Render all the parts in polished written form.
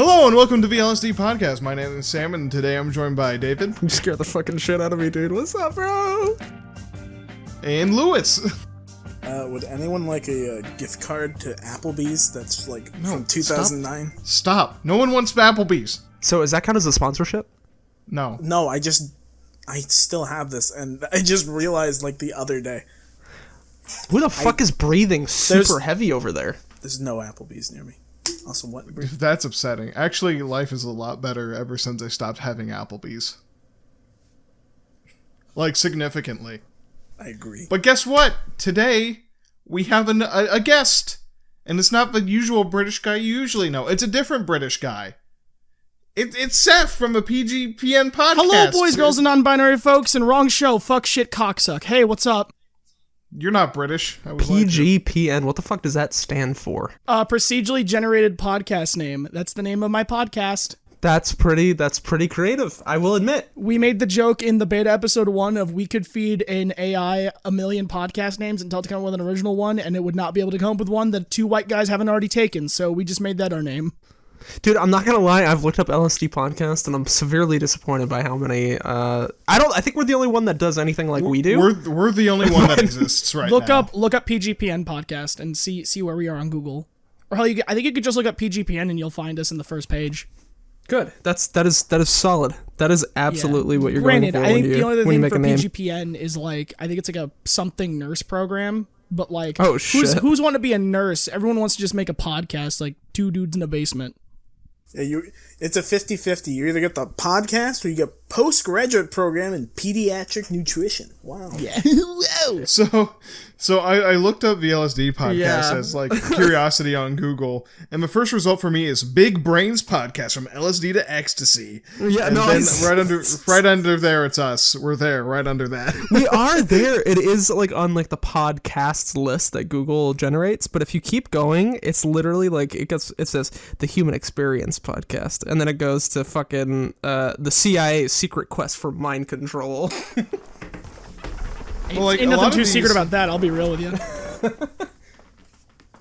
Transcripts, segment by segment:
Hello and welcome to the L.S.D Podcast. My name is Sam and today I'm joined by David. You scared the fucking shit out of me, dude. What's up, bro? And Luis. Would anyone like a gift card to Applebee's that's like from 2009? Stop. No one wants Applebee's. So is that count as a sponsorship? No. No, I still have this and I just realized like the other day. Who the fuck is breathing super heavy over there? There's no Applebee's near me. Also, what? That's upsetting. Actually, life is a lot better ever since I stopped having Applebee's. Like, significantly. I agree. But guess what? Today, we have a guest. And it's not the usual British guy you usually know. It's a different British guy. It's Seth from the PGPN Podcast. Hello, boys, girls, and non-binary folks, and wrong show. Fuck, shit, cocksuck. Hey, what's up? You're not British. I was PGPN. What the fuck does that stand for? Procedurally generated podcast name. That's the name of my podcast. That's pretty creative, I will admit. We made the joke in the beta episode 1 of we could feed an AI a million podcast names and tell it to come up with an original one, and it would not be able to come up with one that 2 white guys haven't already taken, so we just made that our name. Dude, I'm not gonna lie, I've looked up L.S.D Podcast, and I'm severely disappointed by how many, I think we're the only one that does anything like we do. We're the only one that exists right now. Look up PGPN Podcast and see where we are on Google. Or hell, I think you could just look up PGPN and you'll find us in the first page. Good. That is solid. That is absolutely what you're going for. Granted, I think the only other thing for name. PGPN is like, I think it's like a something nurse program, but like, oh, shit. who's want to be a nurse? Everyone wants to just make a podcast, like 2 dudes in a basement. Yeah, it's a 50-50. You either get the podcast or you get postgraduate program in pediatric nutrition. Wow. Yeah. So I looked up the L.S.D Podcast as like curiosity on Google, and the first result for me is Big Brains Podcast from LSD to Ecstasy. Yeah, and nice. then right under there it's us. We're there, right under that. We are there. It is like on like the podcasts list that Google generates, but if you keep going, it's literally like it says the Human Experience Podcast, and then it goes to fucking the CIA's secret quest for mind control. Well, like, ain't nothing too secret about that, I'll be real with you.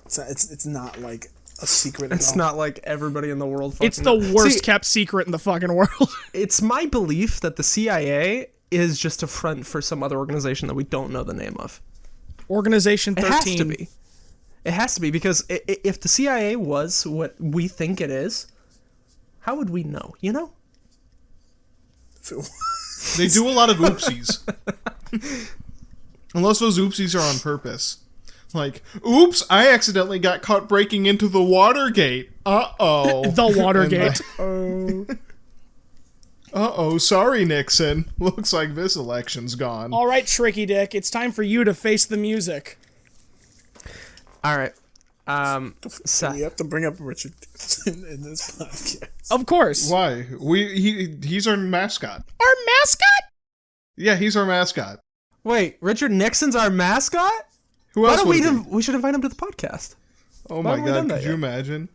It's not like a secret at It's all. not like everybody in the world fucking It's the worst kept secret in the fucking world. It's my belief that the CIA is just a front for some other organization that we don't know the name of. Organization 13. It has to be. It has to be, because if the CIA was what we think it is, how would we know, you know? They do a lot of oopsies. Unless those oopsies are on purpose. Like, oops, I accidentally got caught breaking into the Watergate. Uh-oh. The Watergate. Uh-oh, sorry, Nixon. Looks like this election's gone. All right, Tricky Dick, it's time for you to face the music. All right. Seth. We have to bring up Richard Nixon in this podcast. Of course. Why? He's our mascot. Our mascot? Yeah, he's our mascot. Wait, Richard Nixon's our mascot? Who else Why would don't we should invite him to the podcast. Oh Why my haven't we god, done that could you yet? imagine?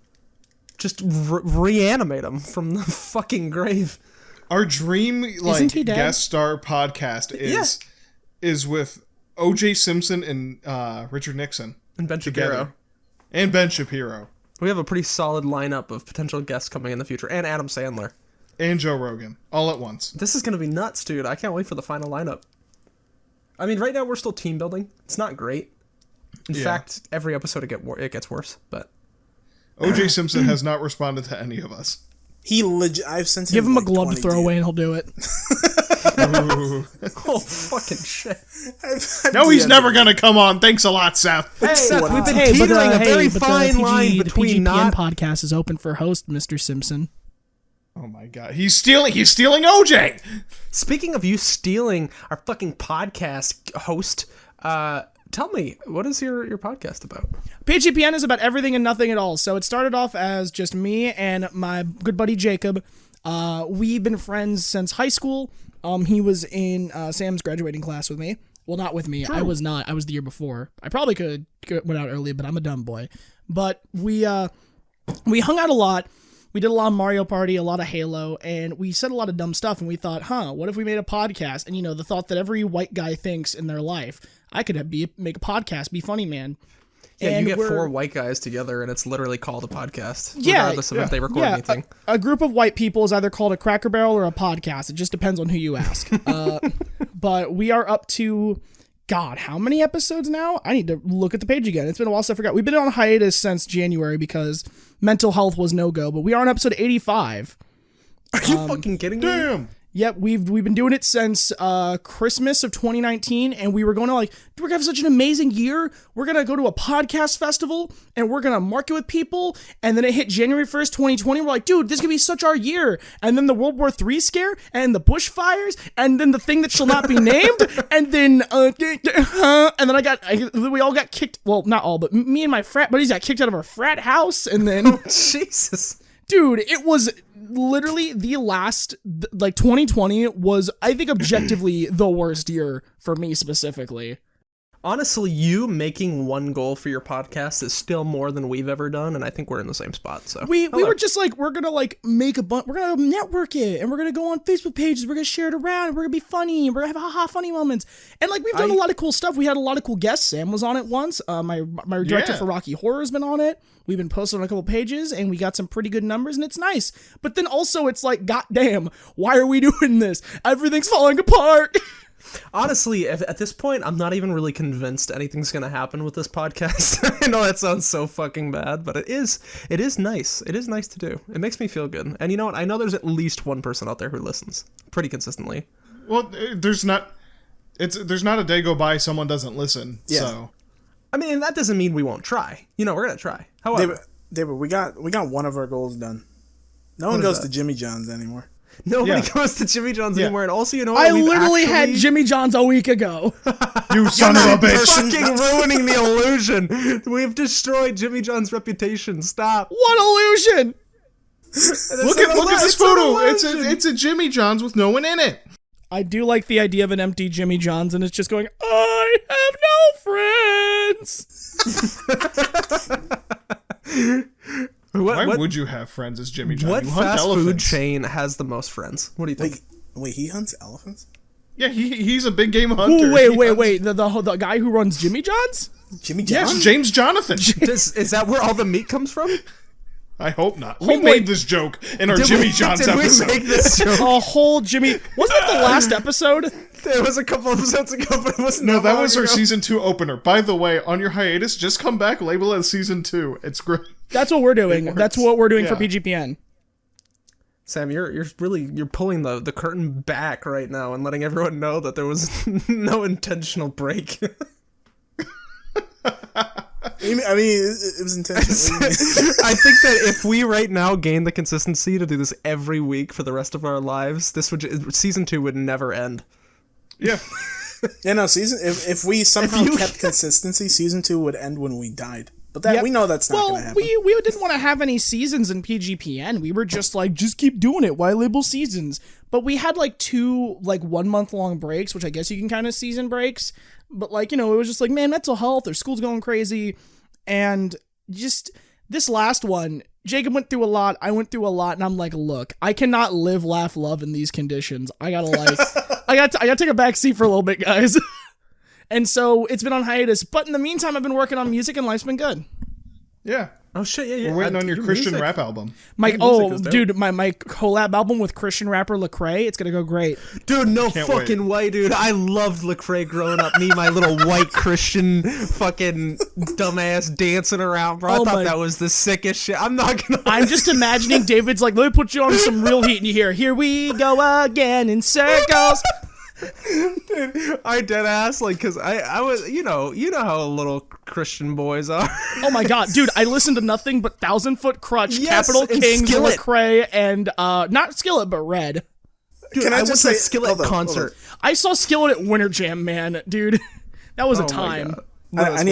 Just reanimate him from the fucking grave. Our dream Isn't he dead? guest star podcast is with O.J. Simpson and Richard Nixon. And Ben together. Shapiro. And Ben Shapiro. We have a pretty solid lineup of potential guests coming in the future. And Adam Sandler. And Joe Rogan. All at once. This is going to be nuts, dude. I can't wait for the final lineup. I mean, right now we're still team building. It's not great. In fact, every episode it gets worse, but... O.J. Simpson has not responded to any of us. I've sent him Give him a like glove to 20 throw away and he'll do it. Oh, fucking shit. No, he's never gonna come on. Thanks a lot, Seth. Hey, Seth, we've been Hey, but, teetering a very but fine line between the PGPN not... podcast is open for host, Mr. Simpson. Oh my god, he's stealing OJ. Speaking of you stealing our fucking podcast host, tell me, what is your podcast about? PGPN is about everything and nothing at all. So it started off as just me and my good buddy Jacob. We've been friends since high school. He was in Sam's graduating class with me. Well, not with me. True. I was not. I was the year before. I probably could went out early, but I'm a dumb boy. But we hung out a lot. We did a lot of Mario Party, a lot of Halo, and we said a lot of dumb stuff, and we thought, what if we made a podcast? And, the thought that every white guy thinks in their life, I could make a podcast, be funny, man. Yeah, and you get we're- 4 white guys together, and it's literally called a podcast, Yeah, regardless of if they record anything. A group of white people is either called a Cracker Barrel or a podcast. It just depends on who you ask. But we are up to, God, how many episodes now? I need to look at the page again. It's been a while since I forgot. We've been on hiatus since January because mental health was no go. But we are on episode 85. Are you fucking kidding me? Damn. Yep, we've been doing it since Christmas of 2019, and we were going to we're gonna have such an amazing year. We're gonna go to a podcast festival, and we're gonna market with people. And then it hit January 1st, 2020. We're like, dude, this could be such our year. And then the World War III scare, and the bushfires, and then the thing that shall not be named, and then we all got kicked. Well, not all, but me and my frat buddies got kicked out of our frat house, and then Jesus. dude, it was literally the last, 2020 was, I think, objectively the worst year for me specifically. Honestly, you making one goal for your podcast is still more than we've ever done, and I think we're in the same spot. So We were just like, we're gonna make a bunch, we're gonna network it, and we're gonna go on Facebook pages, we're gonna share it around, we're gonna be funny, we're gonna have haha funny moments, and we've done a lot of cool stuff. We had a lot of cool guests. Sam was on it once. My director for Rocky Horror's been on it. We've been posting on a couple pages, and we got some pretty good numbers, and it's nice. But then also, it's like, goddamn, why are we doing this? Everything's falling apart. Honestly, at this point, I'm not even really convinced anything's gonna happen with this podcast. I know that sounds so fucking bad, but it is nice. It is nice to do. It makes me feel good. And you know what? I know there's at least one person out there who listens pretty consistently. Well, there's not a day go by someone doesn't listen. Yeah. So I mean, that doesn't mean we won't try. You know, we're gonna try. However, David, we got one of our goals done. No one goes to Jimmy John's anymore. nobody goes to Jimmy John's anymore. And also, you know I what? literally had Jimmy John's a week ago. you son of a bitch. fucking ruining the illusion. We've destroyed Jimmy John's reputation. Stop. What illusion? Look at this photo. It's a Jimmy John's with no one in it. I do like the idea of an empty Jimmy John's, and it's just going, I have no friends. Why would you have friends as Jimmy John? What You hunt fast food elephants. chain has the most friends? What do you think? Wait, he hunts elephants? Yeah, he's a big game hunter. Ooh, wait. The guy who runs Jimmy John's? Jimmy John? Yes, James Jonathan. Is that where all the meat comes from? I hope not. We made this joke in our Jimmy John's episode. Did we make this joke? A whole Jimmy. Wasn't that the last episode? It was a couple episodes ago, but it wasn't. No, that long was our ago. season 2 opener. By the way, on your hiatus, just come back, label it as season 2. It's great. That's what we're doing. That's what we're doing for Yeah. PGPN. Sam, you're pulling the curtain back right now and letting everyone know that there was no intentional break. I mean, it was intentional. I think that if we right now gain the consistency to do this every week for the rest of our lives, season 2 would never end. Yeah. Yeah, no, if we somehow kept consistency, season 2 would end when we died. But we know that's not going to happen. We didn't want to have any seasons in PGPN. We were just like, just keep doing it. Why label seasons? But we had 2 1 month long breaks, which I guess you can kind of season breaks. But it was just man, mental health or school's going crazy. And just this last one, Jacob went through a lot. I went through a lot. And I'm like, look, I cannot live, laugh, love in these conditions. I gotta I gotta take a back seat for a little bit, guys. And so it's been on hiatus. But in the meantime, I've been working on music and life's been good. Yeah. Oh shit, yeah. We're waiting on your Christian rap album. My music is my collab album with Christian rapper Lecrae, it's gonna go great. Dude, no Can't fucking way, dude. I loved Lecrae growing up. Me, my little white Christian fucking dumbass dancing around, bro. I thought that was the sickest shit. I'm not gonna. I'm just imagining David's like, let me put you on some real heat, and you hear, here we go again in circles. Dude, I dead ass because I was you know how little Christian boys are. Oh my god, dude! I listened to nothing but 1,000 Foot Crutch, Yes, Capital and Kings, Skillet. Lecrae, and not Skillet, but Red. Dude, Can I went just to a say- Skillet hold on, concert. I saw Skillet at Winter Jam, man, dude. That was a Oh my time. God. I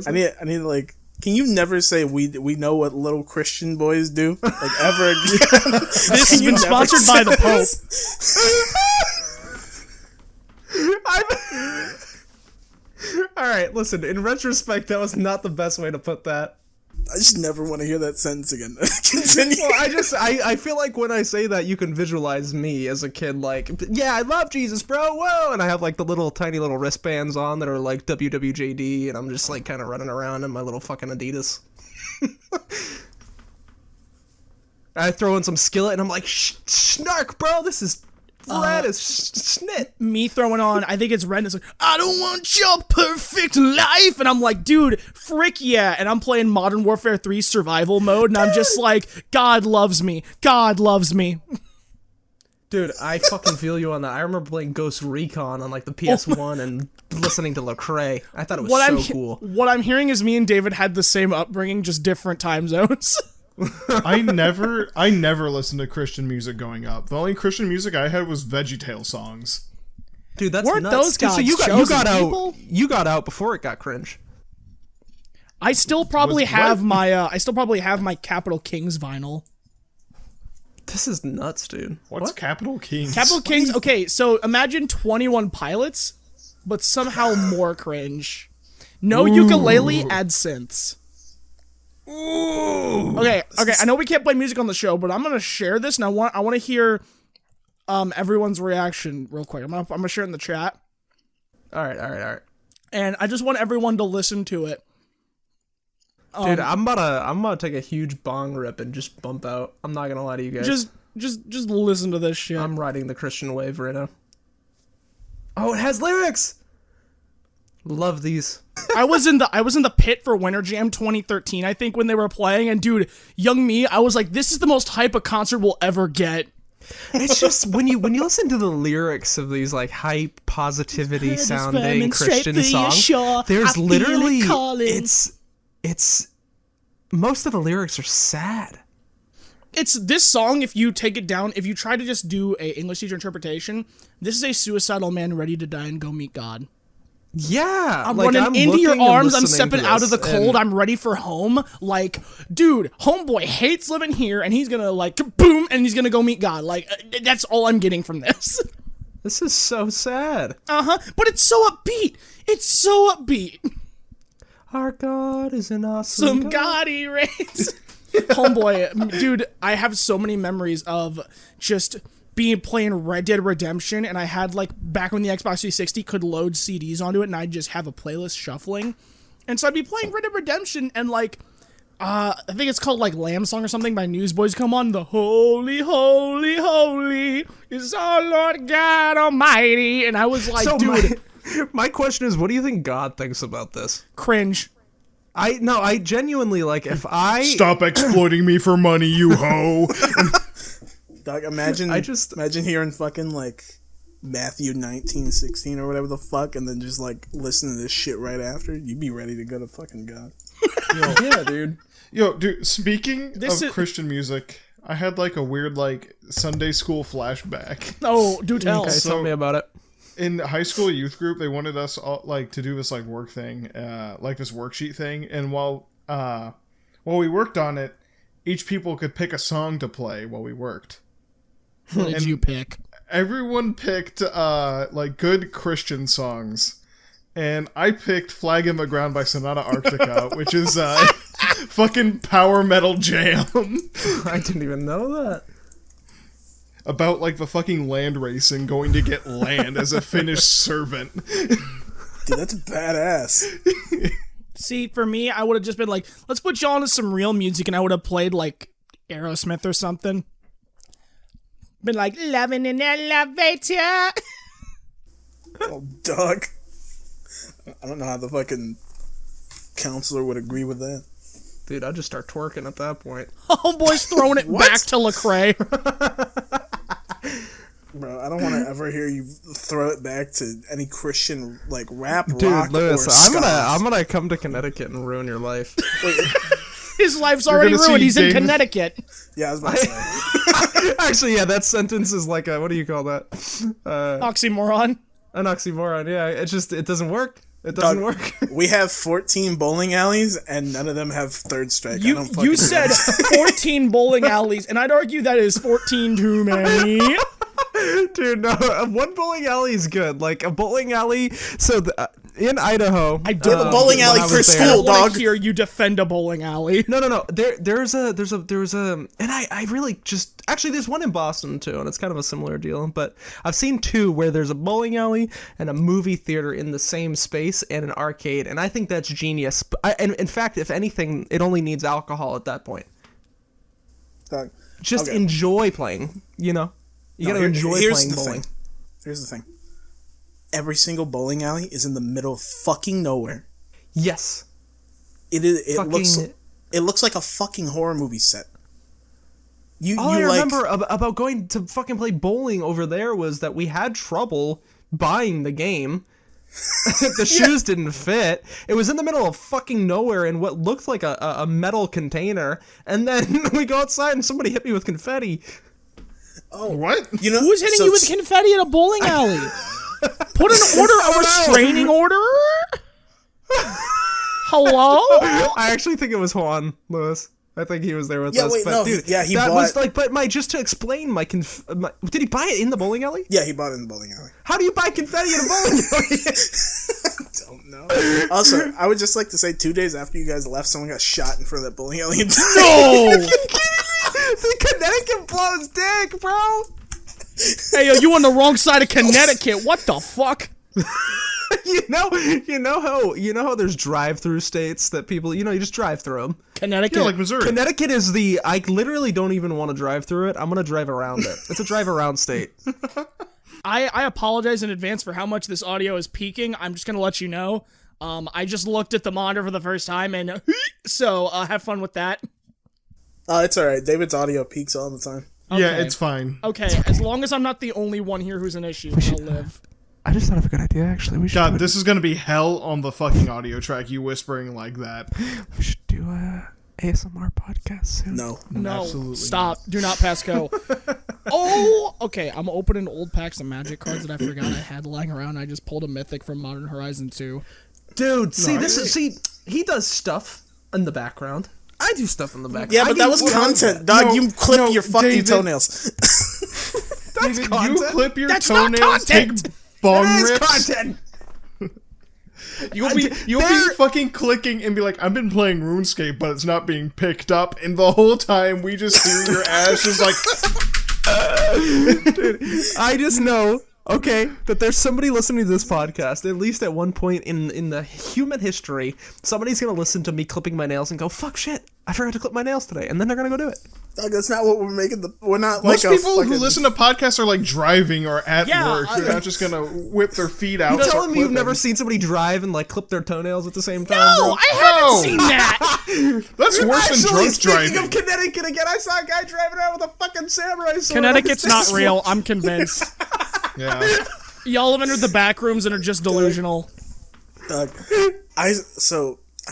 need can you never say we know what little Christian boys do ever again? This has been sponsored by the Pope. All right, listen. In retrospect, that was not the best way to put that. I just never want to hear that sentence again. Continue. Well, I feel like when I say that, you can visualize me as a kid, like, yeah, I love Jesus, bro, whoa, and I have, like, the little, tiny little wristbands on that are, like, WWJD, and I'm just, like, kind of running around in my little fucking Adidas. I throw in some skillet, and I'm like, snark, bro, this is red as snit. Me throwing on, I think it's Ren, it's like, I don't want your perfect life, and I'm like, dude, frick yeah, and I'm playing Modern Warfare 3 survival mode, and I'm just like, God loves me, God loves me. Dude, I fucking feel you on that. I remember playing Ghost Recon on, like, the PS1 and listening to Lecrae. I thought it was so cool. What I'm hearing is me and David had the same upbringing, just different time zones. I never listened to Christian music growing up. The only Christian music I had was VeggieTale songs. Dude, that's Weren't nuts. those Dude, guys so you chosen got people? out. You got out before it got cringe. I still probably Was have what? my Capital Kings vinyl. This is nuts, dude. What's Capital Kings? Capital Kings. Okay, so imagine 21 Pilots, but somehow more cringe. No ukulele, add synths. Ooh. Okay. I know we can't play music on the show, but I'm gonna share this, and I want to hear everyone's reaction real quick. I'm gonna share it in the chat, All right. and I just want everyone to listen to it. Dude, I'm about to take a huge bong rip and just bump out. I'm not gonna lie to you guys. Just listen to this shit. I'm riding the Christian wave right now. Oh, it has lyrics. Love these. I was in the pit for Winter Jam 2013, I think, when they were playing, and dude, young me, I was like, this is the most hype a concert will ever get. It's just when you listen to the lyrics of these like hype, positivity sounding Christian songs, there's literally it's most of the lyrics are sad. It's this song, if you take it down, if you try to just do a English teacher interpretation, this is a suicidal man ready to die and go meet God. Yeah, I'm like, running into your looking and arms, I'm listening stepping to out of the this, cold, and I'm ready for home. Like, dude, homeboy hates living here, and he's gonna, like, boom, and he's gonna go meet God. Like, that's all I'm getting from this. this is so sad. But it's so upbeat. It's so upbeat. Our God is an awesome Some God he reigns. Homeboy, dude, I have so many memories of just playing Red Dead Redemption, and I had, like, back when the Xbox 360 could load CDs onto it, and I'd just have a playlist shuffling. And so I'd be playing Red Dead Redemption, and, like, I think it's called, like, Lamb Song or something by Newsboys come on. The holy, holy, holy is our Lord God Almighty. And I was like, So dude, my question is, what do you think God thinks about this? cringe. I genuinely, like, if I Stop exploiting me for money, you hoe. Dog, imagine hearing fucking like Matthew 19:16 or whatever the fuck, and then just like listen to this shit right after. You'd be ready to go to fucking God. yeah, dude. Yo, dude, speaking This of is- Christian music, I had like a weird like Sunday school flashback. Oh, do tell. Okay, So- tell me about it. In high school youth group, they wanted us all like to do this like work thing, like this worksheet thing, and while we worked on it, each people could pick a song to play while we worked. What did you pick? Everyone picked like good Christian songs, and I picked "Flag in the Ground" by Sonata Arctica, which is fucking power metal jam I didn't even know that. about like the fucking land racing going to get land as a Finnish servant. Dude, that's badass. See, for me, I would have just been like, let's put you on to some real music, and I would have played like Aerosmith or something. Been like, loving in an elevator. Oh, dog. I don't know how the fucking counselor would agree with that. Dude, I'd just start twerking at that point. Homeboy's throwing it back to Lecrae. Bro, I don't want to ever hear you throw it back to any Christian like rap, Dude, rock, Lewis, or I'm ska. gonna come to Connecticut and ruin your life. His life's already gonna see ruined. He's in David- Connecticut. Yeah, I was about to say. Actually, yeah, that sentence is like a, what do you call that? Oxymoron. An oxymoron. Yeah, it doesn't work. It doesn't Dog, work. We have 14 bowling alleys, and none of them have third strike. I don't fucking You said 14 bowling alleys, and I'd argue that is 14 too many. Dude, no, one bowling alley is good. Like, a bowling alley, so in Idaho. I did a bowling alley for school, I don't dog. want to hear you defend a bowling alley. No. There's a, and I really just, actually there's one in Boston too, and it's kind of a similar deal, but I've seen two where there's a bowling alley and a movie theater in the same space and an arcade, and I think that's genius. And in fact, if anything, it only needs alcohol at that point. Just enjoy playing, you know? You gotta enjoy playing bowling. Here's the thing. Every single bowling alley is in the middle of fucking nowhere. Yes. It looks like a fucking horror movie set. I remember about going to fucking play bowling over there was that we had trouble buying the game. The shoes didn't fit. It was in the middle of fucking nowhere in what looked like a metal container, and then we go outside and somebody hit me with confetti. Oh, what? You know, who's hitting you with confetti in a bowling alley? Put an order, a restraining order. Hello? I actually think it was Juan Luis. I think he was there with us. He bought. Just to explain did he buy it in the bowling alley? Yeah, he bought it in the bowling alley. How do you buy confetti in a bowling alley? Don't know. Also, I would just like to say 2 days after you guys left, someone got shot in front of that bowling alley. No! The Connecticut blows dick, bro. Hey, yo, you on the wrong side of Connecticut. What the fuck? You know how there's drive-through states that people, you just drive through them. Connecticut, yeah, like Missouri. Connecticut is I literally don't even want to drive through it. I'm gonna drive around it. It's a drive-around state. I apologize in advance for how much this audio is peaking. I'm just gonna let you know. I just looked at the monitor for the first time, and so have fun with that. It's alright. David's audio peaks all the time. Okay. Yeah, it's fine. Okay, as long as I'm not the only one here who's an issue, I'll live. I just thought of a good idea, actually. God, this is gonna be hell on the fucking audio track, you whispering like that. We should do a ASMR podcast soon. No, absolutely stop. Do not pass go. Oh, okay, I'm opening old packs of magic cards that I forgot I had lying around. I just pulled a mythic from Modern Horizon 2. Dude, he does stuff in the background. I do stuff in the background. Yeah, but that was content, dog. You clip your fucking toenails. David, content. You clip your That's toenails, not content. take bong That is rips. content. You'll be fucking clicking and be like, I've been playing RuneScape, but it's not being picked up, and the whole time we just hear your ass just like. Dude, I just know, that there's somebody listening to this podcast, at least at one point in the human history, somebody's gonna listen to me clipping my nails and go, fuck shit, I forgot to clip my nails today, and then they're gonna go do it. Dog, that's not what we're making. We're not Most like people who listen to podcasts are like driving or at work. They're not just gonna whip their feet out. You're telling me you've never seen somebody drive and like clip their toenails at the same time? No, I haven't seen that. That's worse than drunk driving. Speaking of Connecticut again, I saw a guy driving around with a fucking samurai sword. Connecticut's not real. I'm convinced. Yeah. Y'all have entered the back rooms and are just delusional. I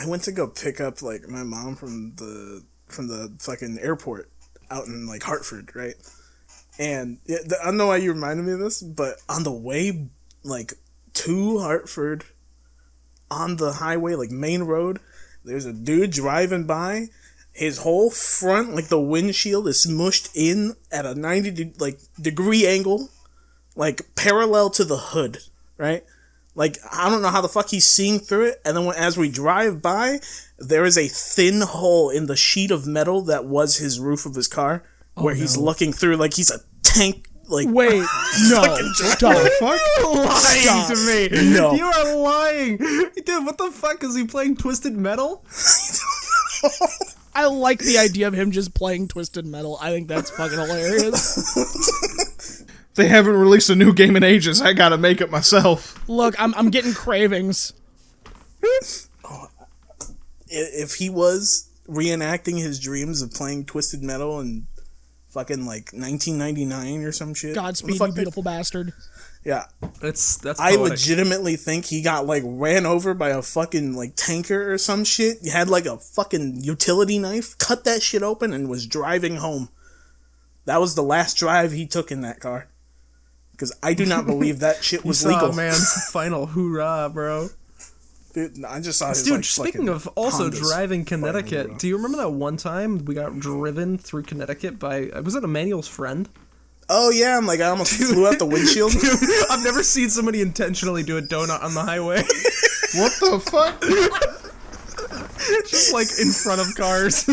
went to go pick up like my mom from the fucking airport out in like Hartford, right? And I don't know why you reminded me of this, but on the way like to Hartford, on the highway, like main road, there's a dude driving by. His whole front, like the windshield, is smushed in at a 90-degree angle, like parallel to the hood, right? Like, I don't know how the fuck he's seeing through it. And then as we drive by, there is a thin hole in the sheet of metal that was his roof of his car, where he's looking through like he's a tank. Like, wait, no, stop. Fuck? You're lying to me. No. You are lying. Dude, what the fuck? Is he playing Twisted Metal? I like the idea of him just playing Twisted Metal. I think that's fucking hilarious. They haven't released a new game in ages. I gotta make it myself. Look, I'm getting cravings. If he was reenacting his dreams of playing Twisted Metal in fucking like 1999 or some shit. Godspeed, you beautiful bastard. Yeah. That's I poetic. legitimately think he got like ran over by a fucking like tanker or some shit. He had like a fucking utility knife, cut that shit open and was driving home. That was the last drive he took in that car. Because I do not believe that shit was legal. Man, final hoorah, bro. Dude, I just saw his, Dude, like, speaking of also Hondas driving Connecticut, do you remember that one time we got driven through Connecticut by, was it Emmanuel's friend? Oh yeah, I'm like, I almost flew out the windshield. Dude, I've never seen somebody intentionally do a donut on the highway. What the fuck? Just like in front of cars.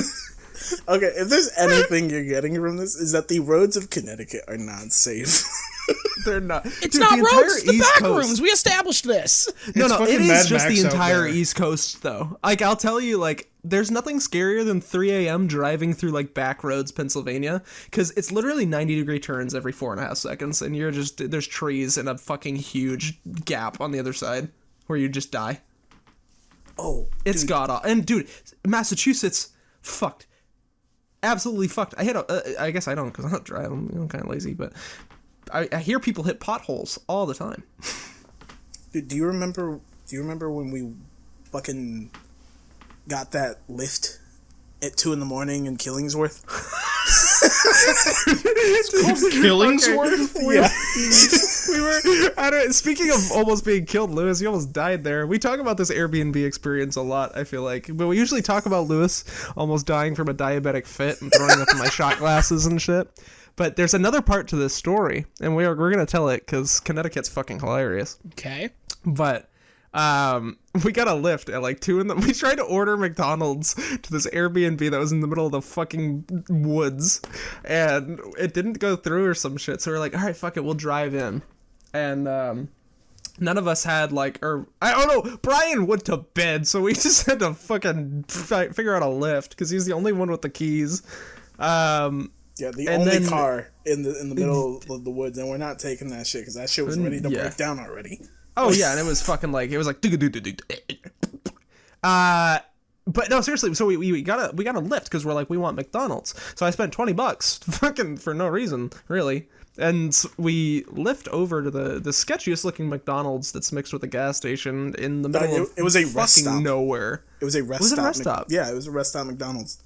Okay, if there's anything you're getting from this, is that the roads of Connecticut are not safe. They're not. It's not roads, it's the back rooms. We established this. No, It's it fucking is Mad just Max the out entire there. East Coast, though. Like, I'll tell you, like, there's nothing scarier than 3 a.m. driving through, like, back roads, Pennsylvania, because it's literally 90-degree turns every 4.5 seconds, and you're just, there's trees and a fucking huge gap on the other side where you just die. Oh, It's god awful. And, dude, Massachusetts, fucked. Absolutely fucked. I hit I guess I don't, because I'm not driving. I'm kind of lazy, but I hear people hit potholes all the time. dude, do you remember when we fucking got that lift at 2 a.m. in Killingsworth? Killingsworth? Yeah. We were, speaking of almost being killed, Lewis, you almost died there. We talk about this Airbnb experience a lot, I feel like. But we usually talk about Lewis almost dying from a diabetic fit and throwing up in my shot glasses and shit. But there's another part to this story, and we're going to tell it because Connecticut's fucking hilarious. Okay. But we got a lift at like 2 a.m. We tried to order McDonald's to this Airbnb that was in the middle of the fucking woods, and it didn't go through or some shit. So we're like, all right, fuck it, we'll drive in. And none of us had like, or I don't know, Brian went to bed, so we just had to fucking figure out a lift because he's the only one with the keys. Yeah, the only car in the middle of the woods, and we're not taking that shit because that shit was ready to break down already. Oh yeah, and it was fucking like, it was like but no, seriously, so we got a lift because we're like, we want McDonald's. So I spent $20 fucking for no reason, really. And we lift over to the sketchiest looking McDonald's that's mixed with a gas station in the middle of it was a rest stop. nowhere. It was a rest Was it a stop. rest stop? Yeah, it was a rest stop McDonald's.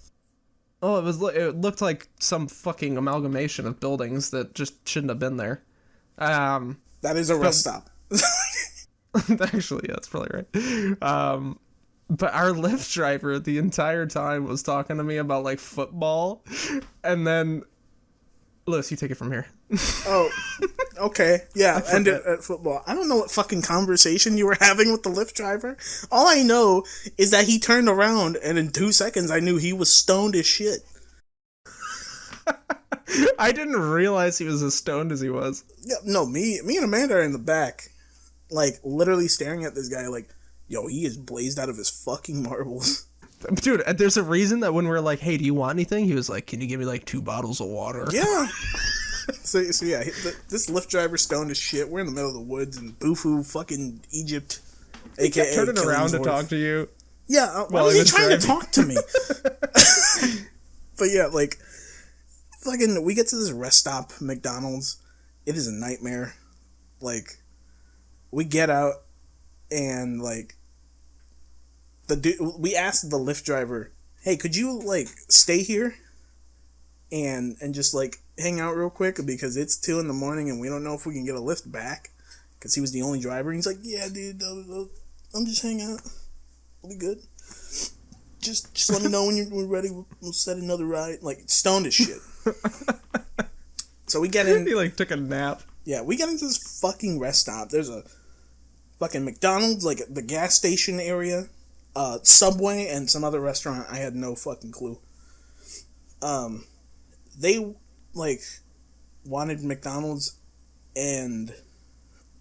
Oh, it looked like some fucking amalgamation of buildings that just shouldn't have been there. That is a rest stop. Actually, yeah, that's probably right. But our Lyft driver the entire time was talking to me about like football, and then Lewis, you take it from here. Oh, okay. Yeah, end it at football. I don't know what fucking conversation you were having with the Lyft driver. All I know is that he turned around, and in 2 seconds, I knew he was stoned as shit. I didn't realize he was as stoned as he was. Yeah, no, me and Amanda are in the back, like, literally staring at this guy like, yo, he is blazed out of his fucking marbles. Dude, there's a reason that when we're like, hey, do you want anything? He was like, can you give me like 2 bottles of water? Yeah. So yeah, this Lyft driver stoned as shit. We're in the middle of the woods in Bufu, fucking Egypt, aka Turning around to Killingsworth. talk to you. Yeah, why Well, was he he was trying to driving. talk to me? But yeah, like, fucking, we get to this rest stop, McDonald's. It is a nightmare. Like, we get out, and, like, we asked the Lyft driver, hey, could you, like, stay here? And just, like, hang out real quick, because it's 2 a.m, and we don't know if we can get a lift back. Because he was the only driver, and he's like, yeah, dude, I'm just hanging out. We'll be good. Just let me know when you're ready. We'll set another ride. Like, stoned as shit. So we get in. He like took a nap. Yeah, we get into this fucking rest stop. There's a fucking McDonald's, like the gas station area, Subway, and some other restaurant. I had no fucking clue. They like wanted McDonald's, and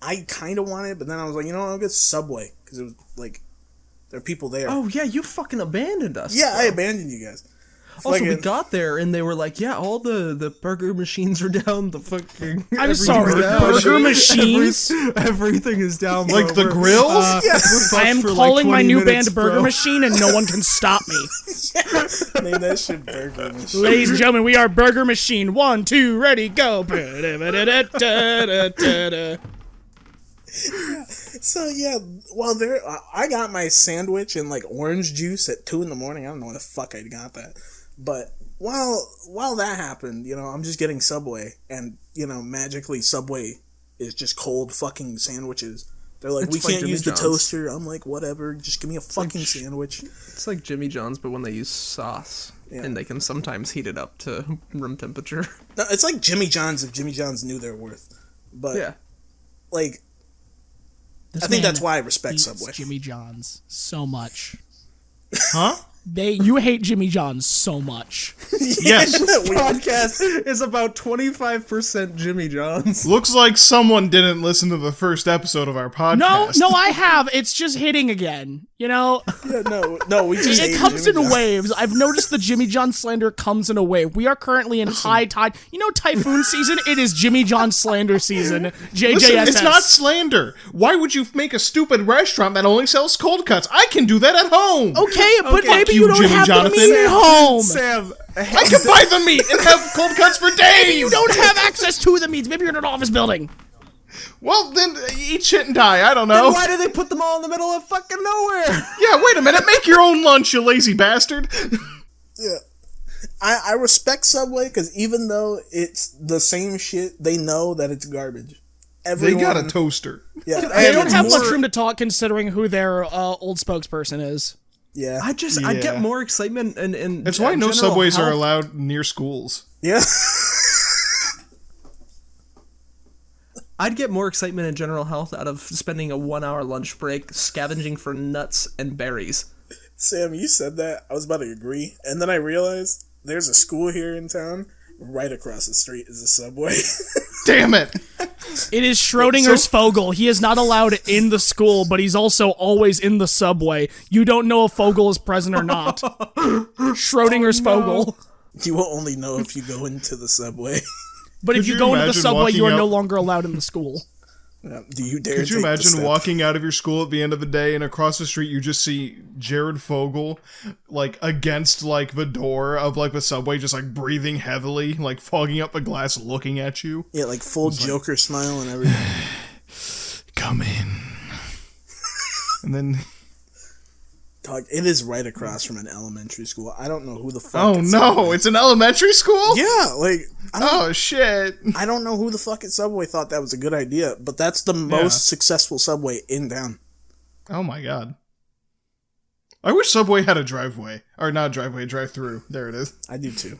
I kind of wanted it, but then I was like, you know what, I'll get Subway because it was like there are people there. Oh yeah, you fucking abandoned us. Yeah, I abandoned you guys. Also, Fucking- we got there and they were like, yeah, all the burger machines are down. The fucking I'm everything's sorry, down. burger machines? Everything is down. Like bro. the grills? We're fucked I am for, like, calling my 20 new minutes, band Burger bro. Machine, and no one can stop me. Name that shit Burger Machine. Ladies and gentlemen, we are Burger Machine. 1, 2, ready, go. So yeah, well there, I got my sandwich and like orange juice at 2 a.m. I don't know where the fuck I got that, but while that happened, you know, I'm just getting Subway, and you know, magically Subway is just cold fucking sandwiches. They're like, It's we like can't Jimmy use the John's. toaster. I'm like, whatever, just give me a fucking sandwich. It's like Jimmy John's, but when they use sauce, Yeah. and they can sometimes heat it up to room temperature. No, it's like Jimmy John's if Jimmy John's knew their worth, but Yeah. like I think that's why I respect Subway. Jimmy John's so much. Huh? You hate Jimmy John's so much. Yes. This podcast is about 25% Jimmy John's. Looks like someone didn't listen to the first episode of our podcast. No, I have. It's just hitting again. You know? Yeah, no, we just It comes in waves. I've noticed the Jimmy John slander comes in a wave. We are currently in high tide. You know typhoon season? It is Jimmy John slander season. JJSS. Listen, it's not slander. Why would you make a stupid restaurant that only sells cold cuts? I can do that at home. Okay, but maybe you, you don't Jimmy have Jonathan. the meat at home. Sam, I can buy the meat and have cold cuts for days. You don't have access to the meats. Maybe you're in an office building. Well, then eat shit and die. I don't know. then why do they put them all in the middle of fucking nowhere? Yeah, wait a minute. Make your own lunch, you lazy bastard. Yeah. I respect Subway because even though it's the same shit, they know that it's garbage. They got a toaster. Yeah, They don't have more- much room to talk considering who their old spokesperson is. Yeah, I get more excitement and That's why no general subways are health. allowed near schools. yeah. I'd get more excitement and general health out of spending a 1-hour lunch break scavenging for nuts and berries. Sam, you said that. I was about to agree, and then I realized there's a school here in town. Right across the street is a Subway. Damn it. It is Schrodinger's Fogel. He is not allowed in the school, but he's also always in the subway. You don't know if Fogel is present or not. Schrodinger's Fogel. You will only know if you go into the Subway. But if Could you you go into the imagine subway, you are walking no out- longer allowed in the school. Do you dare? Could you take the imagine step? walking out of your school at the end of the day and across the street you just see Jared Fogle like against like the door of like the subway just like breathing heavily, like fogging up the glass looking at you? Yeah, like full Joker smile and everything. Come in. And then Dog, it is right across from an elementary school. I don't know who the fuck. oh it's no, Subway. it's an elementary school? Yeah, like Oh shit. I don't know who the fuck at Subway thought that was a good idea, but that's the most successful Subway in town. Oh my god. I wish Subway had a driveway. Or not a driveway, a drive-through. There it is. I do too.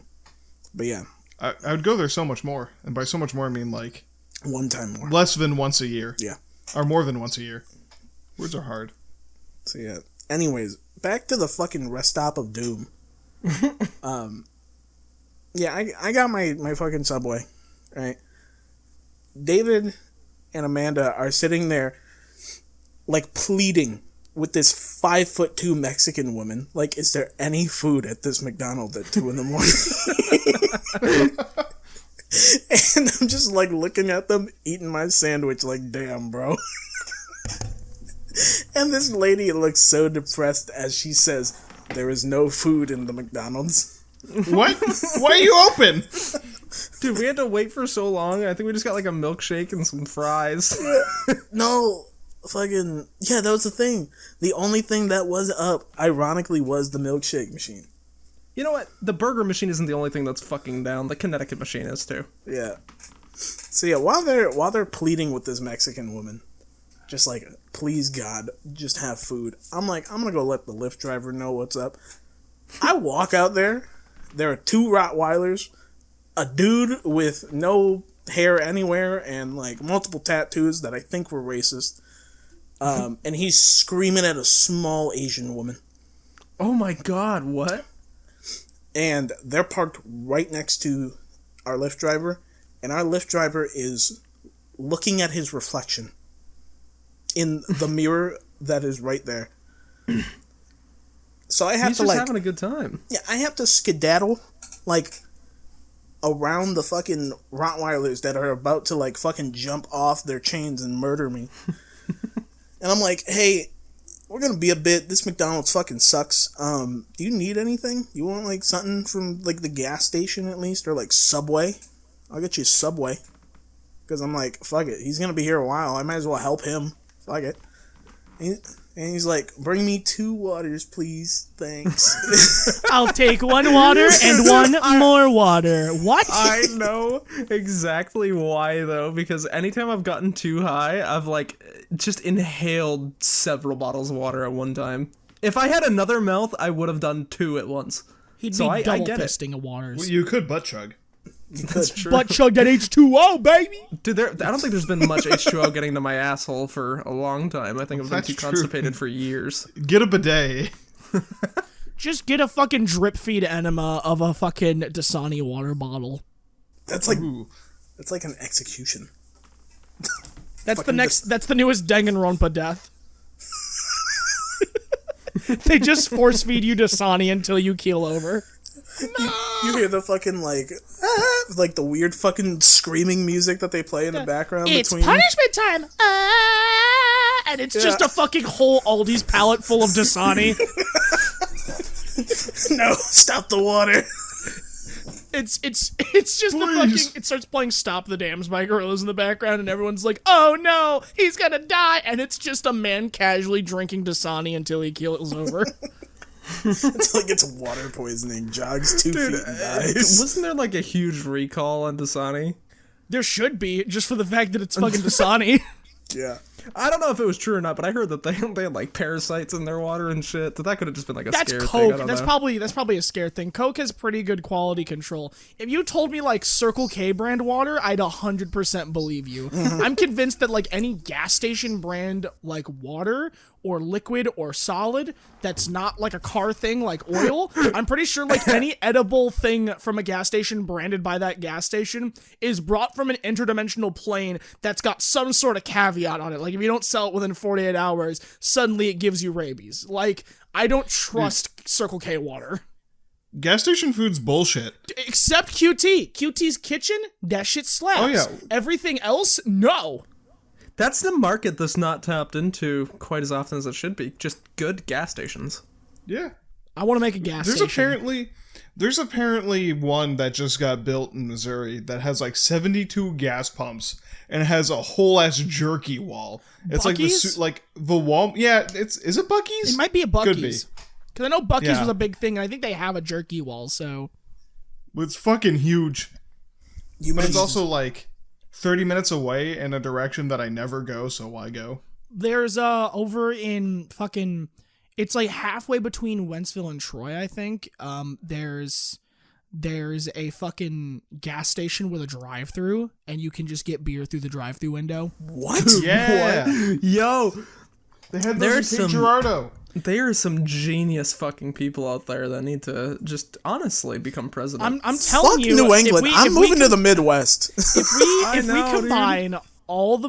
But yeah, I would go there so much more. And by so much more I mean like one time more. less than once a year. Yeah. Or more than once a year. Words are hard. So yeah. Anyways, back to the fucking rest stop of doom. Yeah, I got my fucking Subway, right? David and Amanda are sitting there, like, pleading with this 5'2" Mexican woman. Like, is there any food at this McDonald's at 2 in the morning? And I'm just, like, looking at them, eating my sandwich, like, damn, bro. And this lady looks so depressed as she says, there is no food in the McDonald's. What? Why are you open? Dude, we had to wait for so long. I think we just got like a milkshake and some fries. No, fucking... Yeah, that was the thing. The only thing that was up, ironically, was the milkshake machine. You know what? The burger machine isn't the only thing that's fucking down. The Connecticut machine is too. Yeah. So yeah, while they're pleading with this Mexican woman, just like, please God, just have food. I'm like, I'm gonna go let the Lyft driver know what's up. I walk out there. There are 2 Rottweilers, a dude with no hair anywhere, and like multiple tattoos that I think were racist. And he's screaming at a small Asian woman. Oh my god, what? And they're parked right next to our Lyft driver, and our Lyft driver is looking at his reflection in the mirror that is right there. So I have He's to just like, having a good time. yeah, I have to skedaddle like around the fucking Rottweilers that are about to like fucking jump off their chains and murder me. And I'm like, hey, we're gonna be a bit. This McDonald's fucking sucks. Do you need anything? You want like something from like the gas station at least, or like Subway? I'll get you Subway. Because I'm like, fuck it. He's gonna be here a while. I might as well help him. Fuck it. And he's like, bring me 2 waters, please. Thanks. I'll take 1 water and 1 more water. What? I know exactly why though, because anytime I've gotten too high, I've like just inhaled several bottles of water at one time. If I had another mouth, I would have done 2 at once. He'd So be I double get it. fisting of waters. Well, you could butt chug. That's true. Butt chug that H2O, baby. Dude, I don't think there's been much H2O getting to my asshole for a long time. I think I've been That's too true. constipated for years. Get a bidet. Just get a fucking drip feed enema of a fucking Dasani water bottle. That's like Ooh. that's like an execution. That's Fucking that's the newest Danganronpa death. They just force feed you Dasani until you keel over. You hear the fucking like the weird fucking screaming music that they play in the background It's between. punishment time. And it's just a fucking whole Aldi's pallet full of Dasani. No, stop the water. It's just the fucking. It starts playing "Stop the Dams" by Gorillaz in the background, and everyone's like, "Oh no, he's gonna die!" And it's just a man casually drinking Dasani until he keels over. Until he gets water poisoning, jogs 2 feet and dies. Wasn't there like a huge recall on Dasani? There should be, just for the fact that it's fucking Dasani. Yeah. I don't know if it was true or not, but I heard that they had like parasites in their water and shit. That could have just been like a That's scare Coke. thing. I don't That's know. probably a scare thing. Coke has pretty good quality control. If you told me like Circle K brand water, I'd 100% believe you. I'm convinced that like any gas station brand like water or liquid or solid that's not like a car thing like oil, I'm pretty sure like any edible thing from a gas station branded by that gas station is brought from an interdimensional plane that's got some sort of caveat on it. Like if you don't sell it within 48 hours, suddenly it gives you rabies. Like I don't trust Circle K water. Gas station food's bullshit. Except QT. QT's kitchen, that shit slaps. Oh, yeah. Everything else, no. That's the market that's not tapped into quite as often as it should be. Just good gas stations. Yeah. I want to make a gas There's station. there's apparently one that just got built in Missouri that has like 72 gas pumps and it has a whole ass jerky wall. It's Buc-ee's? like the wall. Yeah, is it Buc-ee's? It might be a Buc-ee's. Could be. Because I know Buc-ee's Yeah. was a big thing, and I think they have a jerky wall, so... It's fucking huge. You But it's mentioned also like 30 minutes away in a direction that I never go, so why go? There's over in fucking... It's like halfway between Wentzville and Troy, I think. There's a fucking gas station with a drive-through, and you can just get beer through the drive-through window. what? Yeah. Yo, They had There's those in Cape some- Girardeau. there are some genius fucking people out there that need to just honestly become president. I'm telling Fuck you, New if England. we- I'm if we moving to can- the Midwest. If we know, dude. combine all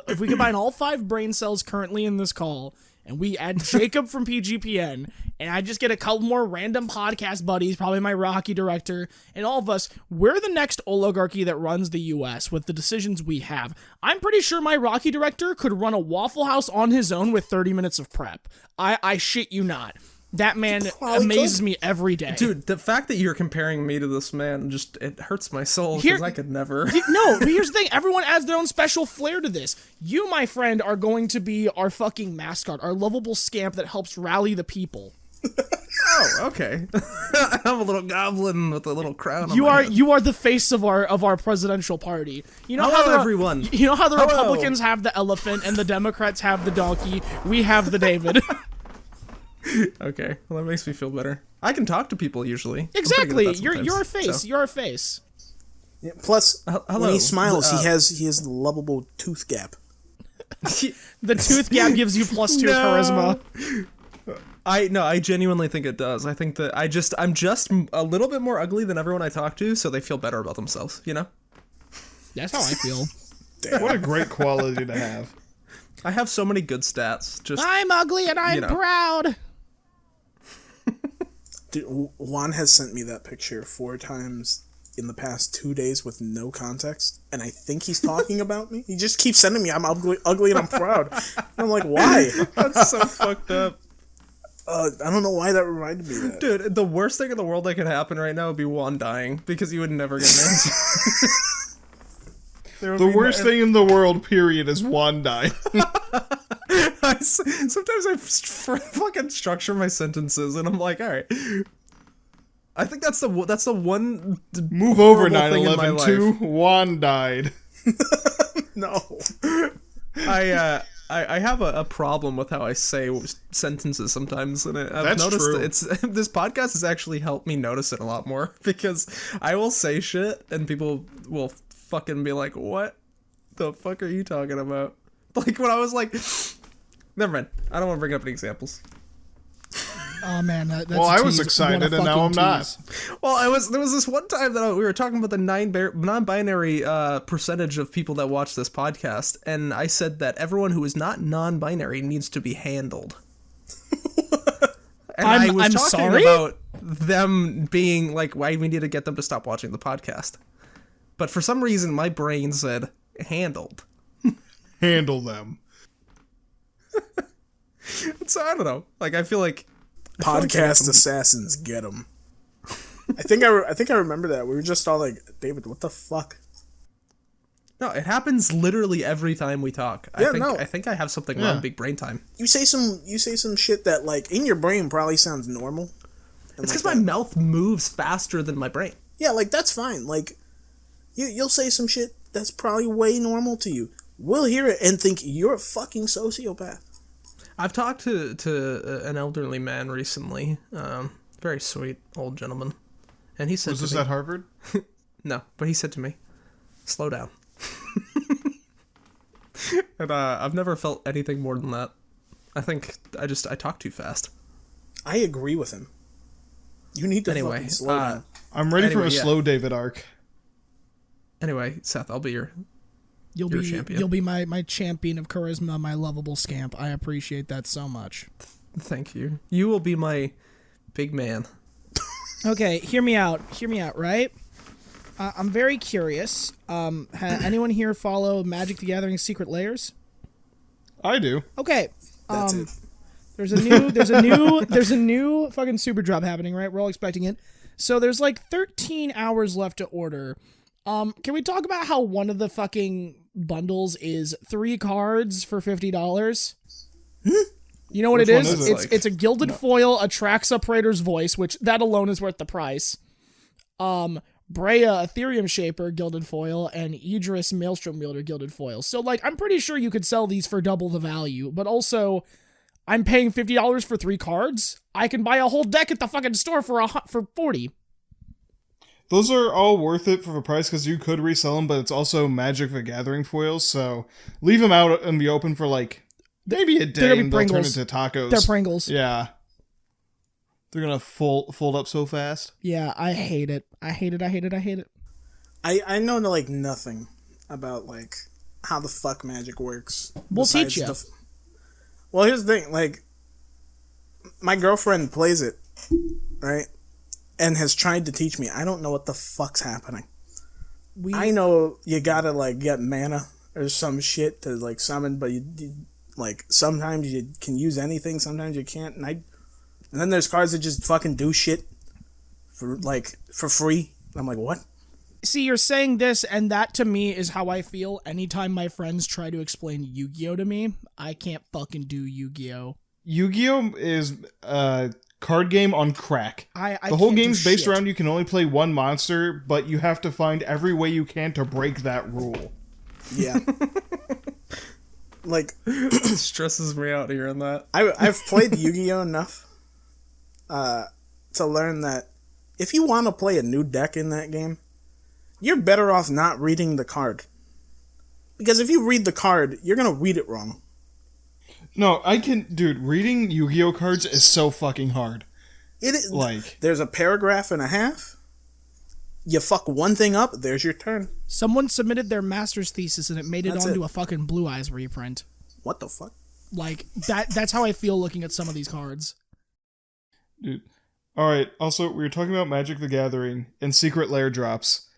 if we combine all 5 brain cells currently in this call, and we add Jacob from PGPN, and I just get a couple more random podcast buddies, probably my Rocky director, and all of us, we're the next oligarchy that runs the U.S. with the decisions we have. I'm pretty sure my Rocky director could run a Waffle House on his own with 30 minutes of prep. I shit you not. That man probably amazes could. me every day. Dude, the fact that you're comparing me to this man just it hurts my soul Here- because I could never. No, but here's the thing. Everyone adds their own special flair to this. You, my friend, are going to be our fucking mascot, our lovable scamp that helps rally the people. Oh, okay. I'm a little goblin with a little crown. on You my are head. you are the face of our presidential party. You know Hello, how everyone. You know how the Hello. Republicans have the elephant and the Democrats have the donkey. We have the David. Okay, well that makes me feel better. I can talk to people usually. I'm pretty Exactly. good at that You're a sometimes, face. so. You're a face. Yeah, plus, hello. when he smiles, he has the lovable tooth gap. The tooth gap gives you +2 charisma. I genuinely think it does. I think that I'm just a little bit more ugly than everyone I talk to, so they feel better about themselves, you know? That's how I feel. What a great quality to have. I have so many good stats. Just I'm ugly and I'm know. proud. Dude, Juan has sent me that picture 4 times in the past 2 days with no context, and I think he's talking about me. He just keeps sending me, I'm ugly and I'm proud. And I'm like, why? that's so fucked up. I don't know why that reminded me of that. Dude, the worst thing in the world that could happen right now would be Juan dying, because you would never get an answer. The worst thing in the world, period, is Juan dying. Sometimes I fucking structure my sentences, and I'm like, all right. I think that's the one. Move over horrible thing in my 9/11 life. too. Juan died. No. I I have a problem with how I say sentences sometimes, and I've That's noticed true. it's this podcast has actually helped me notice it a lot more, because I will say shit and people will fucking be like, "What the fuck are you talking about?" Like when I was like, never mind. I don't want to bring up any examples. Oh man, that's Well, I I was excited, and now I'm not. Well, there was this one time that we were talking about the non-binary percentage of people that watch this podcast, and I said that everyone who is not non-binary needs to be handled. And I was I'm talking sorry? about them being like, why we need to get them to stop watching the podcast. But for some reason, my brain said handled. Handle them. So I don't know. Like I feel like Podcast assassins, get them. I think I remember that. We were just all like, David, what the fuck? no, it happens literally every time we talk. Yeah, I think I have something wrong. Big brain time. You say some shit that like in your brain probably sounds normal. It's because my mouth moves faster than my brain. Yeah, like that's fine. Like you'll say some shit that's probably way normal to you. We'll hear it and think you're a fucking sociopath. I've talked to an elderly man recently, very sweet old gentleman, and he said Was to this me, at Harvard? no, but he said to me, slow down. And I've never felt anything more than that. I think I talk too fast. I agree with him. You need to Anyway, fucking slow down. I'm ready for a yeah. slow David arc. Anyway, Seth, I'll be your You'll You're a be champion. you'll be my champion of charisma, my lovable scamp. I appreciate that so much. Thank you. You will be my big man. Okay, hear me out. Hear me out, right? I'm very curious. Anyone here follow Magic the Gathering Secret Layers? I do. Okay. That's it. There's a new fucking super drop happening, right? We're all expecting it. So there's like 13 hours left to order. Can we talk about how one of the fucking bundles is 3 cards for $50? You know what Which it one is? is it? It's a gilded foil, a Traxa Praetor's Voice, which that alone is worth the price. Brea Ethereum Shaper gilded foil, and Idris Maelstrom Wielder gilded foil. So like I'm pretty sure you could sell these for double the value, but also I'm paying $50 for 3 cards. I can buy a whole deck at the fucking store for 40. Those are all worth it for the price because you could resell them, but it's also Magic the Gathering foils, so leave them out and be open for like maybe a day gonna be and they'll turn Pringles. into tacos. They're Pringles. Yeah. They're gonna fold up so fast. Yeah, I hate it. I hate it. I know like nothing about like how the fuck magic works. We'll besides teach ya. Well, here's the thing. Like, my girlfriend plays it, right, and has tried to teach me. I don't know what the fuck's happening. I know you gotta like get mana or some shit to like summon, but you like sometimes you can use anything, sometimes you can't. And then there's cards that just fucking do shit for free. I'm like, what? See, you're saying this, and that to me is how I feel anytime my friends try to explain Yu-Gi-Oh to me. I can't fucking do Yu-Gi-Oh. Yu-Gi-Oh is a card game on crack. I the whole can't do game's based shit. around you can only play one monster, but you have to find every way you can to break that rule. Yeah. Like, It stresses me out hearing that. I've played Yu-Gi-Oh enough to learn that if you want to play a new deck in that game, you're better off not reading the card. Because if you read the card, you're going to read it wrong. No, dude, reading Yu-Gi-Oh cards is so fucking hard. There's a paragraph and a half. You fuck one thing up, there's your turn. Someone submitted their master's thesis and it made it That's onto it. a fucking Blue Eyes reprint. What the fuck? Like, that's how I feel looking at some of these cards. Dude. Alright, also, we were talking about Magic the Gathering and Secret Lair drops.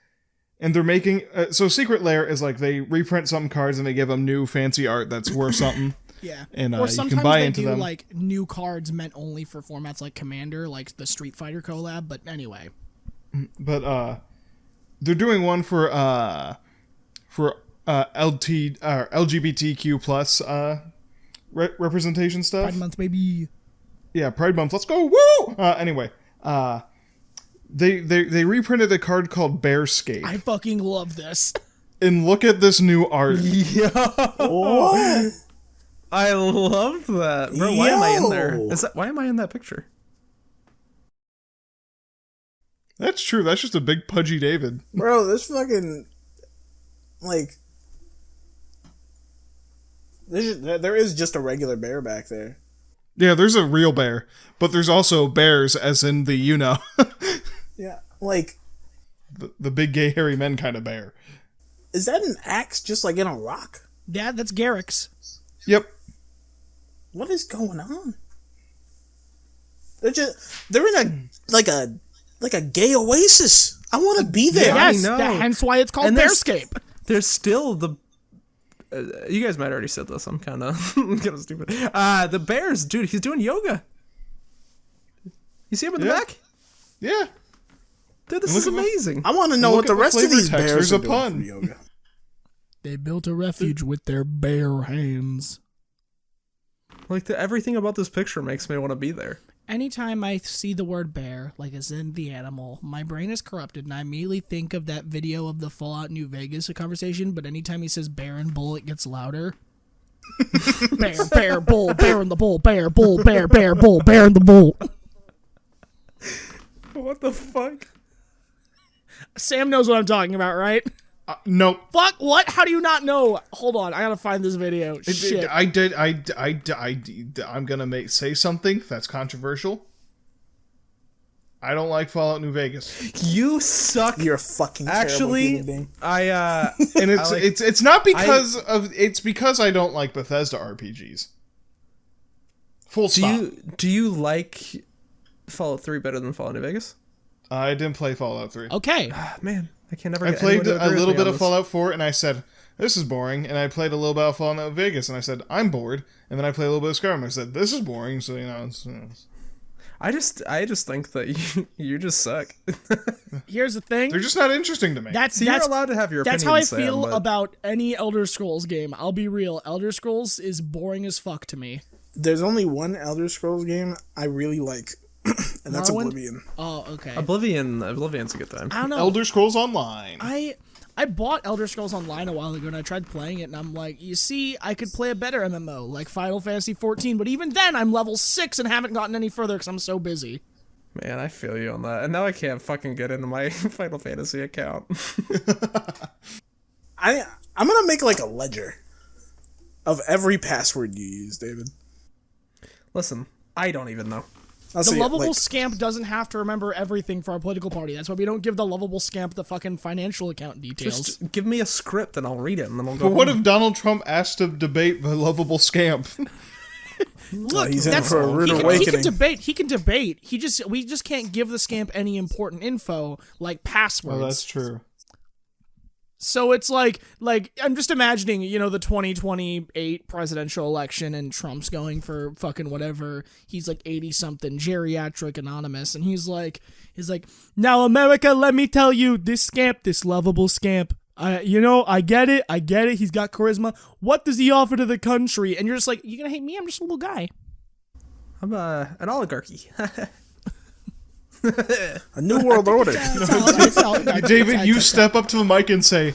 And they're making... so Secret Lair is like, they reprint some cards and they give them new fancy art that's worth something. Yeah. And or you sometimes can buy they into do, them. like, new cards meant only for formats like Commander, like the Street Fighter collab, but anyway. But, they're doing one for LGBTQ plus, representation stuff. Pride Month, baby. Yeah, Pride Month. Let's go! Woo! Anyway, they reprinted a card called Bearscape. I fucking love this. And look at this new art. Yeah. What? I love that, bro. Why am I in there? Yo. Why am I in that picture? That's true. That's just a big pudgy David. Bro, this fucking, like, there is just a regular bear back there. Yeah, there's a real bear, but there's also bears, as in the Yeah, like, the big gay hairy men kind of bear. is that an axe just like in a rock? Dad, that's Garrick's. Yep. What is going on? They're in a gay oasis. I want to be there. Yeah. Yes, know. hence why it's called And there's- Bearscape. There's still the. You guys might have already said this. I'm kind of stupid. The bears, dude. He's doing yoga. You see him in the Yeah. back? Yeah. Dude, this Look is at the- amazing. I want to know Look what the at the rest of flavor these text. bears There's are a doing pun. for yoga. They built a refuge with their bare hands. Like everything about this picture makes me want to be there. Anytime I see the word bear, like as in the animal, my brain is corrupted and I immediately think of that video of the Fallout New Vegas conversation, but anytime he says bear and bull, it gets louder. Bear, bull, bear and the bull, bear, bull, bear, bull, bear and the bull. What the fuck? Sam knows what I'm talking about, right? Nope. Fuck, what? How do you not know? Hold on, I gotta find this video. Shit. I'm gonna say something that's controversial. I don't like Fallout New Vegas, You suck. You're a fucking terrible Actually, human being. I and it's I like- it's not because it's because I don't like Bethesda RPGs. Full stop. do you like Fallout 3 better than Fallout New Vegas? I didn't play Fallout 3. Okay. Man, I can never. I get played anyone to a agree with little me bit on of this. Fallout 4, and I said, this is boring. And I played a little bit of Fallout New Vegas, and I said, I'm bored. And then I played a little bit of Skyrim, and I said, this is boring. So, it's I just think that you just suck. Here's the thing. they're just not interesting to me. That's So you're allowed to have your That's opinions, how I feel Sam, but- about any Elder Scrolls game. I'll be real. Elder Scrolls is boring as fuck to me. There's only one Elder Scrolls game I really like, and that's Morrowind? Oblivion. Oh, okay. Oblivion's a good time. I don't know. Elder Scrolls Online. I bought Elder Scrolls Online a while ago and I tried playing it and I'm like, you see, I could play a better MMO like Final Fantasy 14, but even then I'm level 6 and haven't gotten any further because I'm so busy. Man, I feel you on that. And now I can't fucking get into my Final Fantasy account. I'm gonna make like a ledger of every password you use, David. Listen, I don't even know. Also, The yeah, lovable like, scamp doesn't have to remember everything for our political party. That's why we don't give the lovable scamp the fucking financial account details. Just give me a script and I'll read it and then I'll go. But what home. if Donald Trump asked to debate the lovable scamp? Look, he's in that's for a rude awakening. He can debate. We just can't give the scamp any important info like passwords. Oh, that's true. So it's like I'm just imagining, the 2028 presidential election and Trump's going for fucking whatever. He's like 80 something, geriatric anonymous, and he's like, now America, let me tell you, this scamp, this lovable scamp. I get it. He's got charisma. What does he offer to the country? And you're just like, you gonna hate me? I'm just a little guy. I'm an oligarchy. a new world order. David, you step up to the mic and say,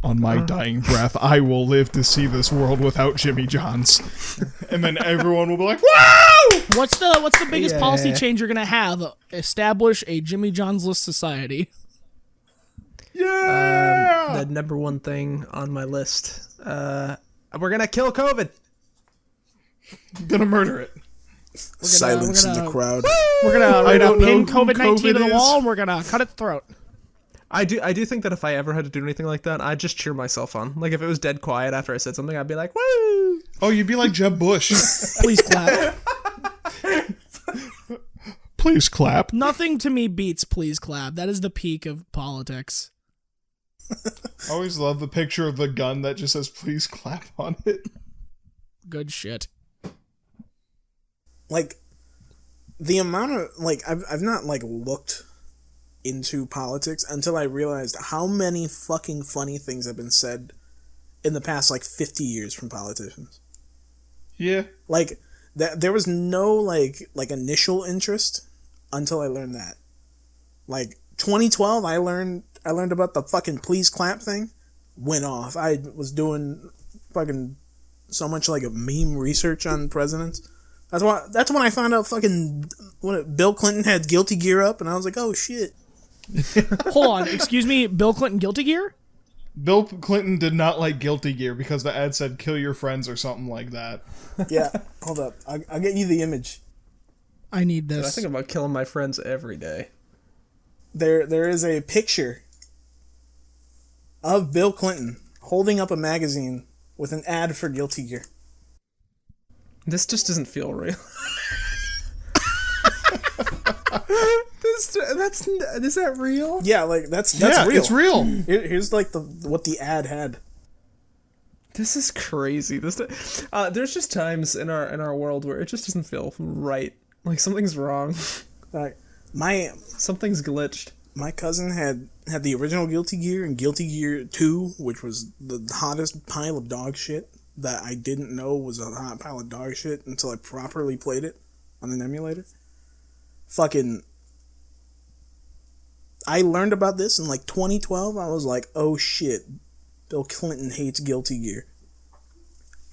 on my dying breath, I will live to see this world without Jimmy John's. And then everyone will be like, wow! What's the biggest Yeah. policy change you're gonna have? Establish a Jimmy John's-less society. Yeah! The number one thing on my list. We're gonna kill COVID. Gonna murder it. Silence in the crowd. We're gonna I don't pin know who COVID-19 to the COVID wall is. and we're gonna cut its throat. I do think that if I ever had to do anything like that, I'd just cheer myself on. Like if it was dead quiet after I said something, I'd be like, "Woo!" Oh, you'd be like Jeb Bush. Please clap. Please clap. Nothing to me beats please clap. That is the peak of politics. I always love the picture of the gun that just says please clap on it. Good shit. Like, the amount of, like, I've not, like, looked into politics until I realized how many fucking funny things have been said in the past, like, 50 years from politicians. Yeah. Like, there was no, like initial interest until I learned that. Like, 2012, I learned about the fucking please clap thing. Went off. I was doing fucking so much like a meme research on presidents. That's when I found out when Bill Clinton had Guilty Gear up, and I was like, oh shit. Hold on, excuse me, Bill Clinton Guilty Gear? Bill Clinton did not like Guilty Gear because the ad said "kill your friends" or something like that. Yeah, hold up, I'll get you the image. I need this. I think about killing my friends every day. There is a picture of Bill Clinton holding up a magazine with an ad for Guilty Gear. This just doesn't feel real. Is that real? Yeah, like that's Yeah, real. it's real. Here's like what the ad had. This is crazy. There's just times in our world where it just doesn't feel right. Like something's wrong. Like Something's glitched. my cousin had the original Guilty Gear and Guilty Gear 2, which was the hottest pile of dog shit that I didn't know was a hot pile of dog shit until I properly played it on an emulator. I learned about this in like 2012. I was like, oh shit, Bill Clinton hates Guilty Gear.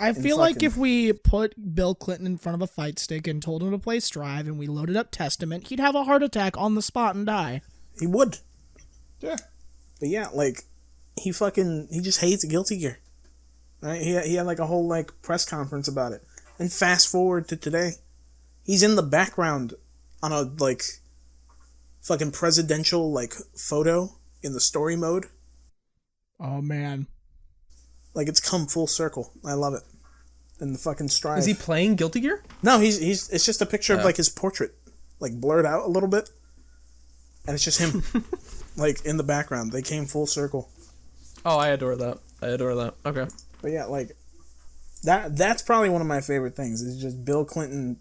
I feel like if we put Bill Clinton in front of a fight stick and told him to play Strive and we loaded up Testament, he'd have a heart attack on the spot and die. He would. Yeah. But yeah, like, he just hates Guilty Gear. Right? He had like a whole like press conference about it. And fast forward to today, he's in the background on a like fucking presidential like photo in the story mode. Oh man. Like it's come full circle. I love it. And the fucking Strive. Is he playing Guilty Gear? No, it's just a picture of like his portrait, like blurred out a little bit. And it's just him like in the background. They came full circle. Oh, I adore that. Okay. But yeah, like that's probably one of my favorite things. Is just Bill Clinton.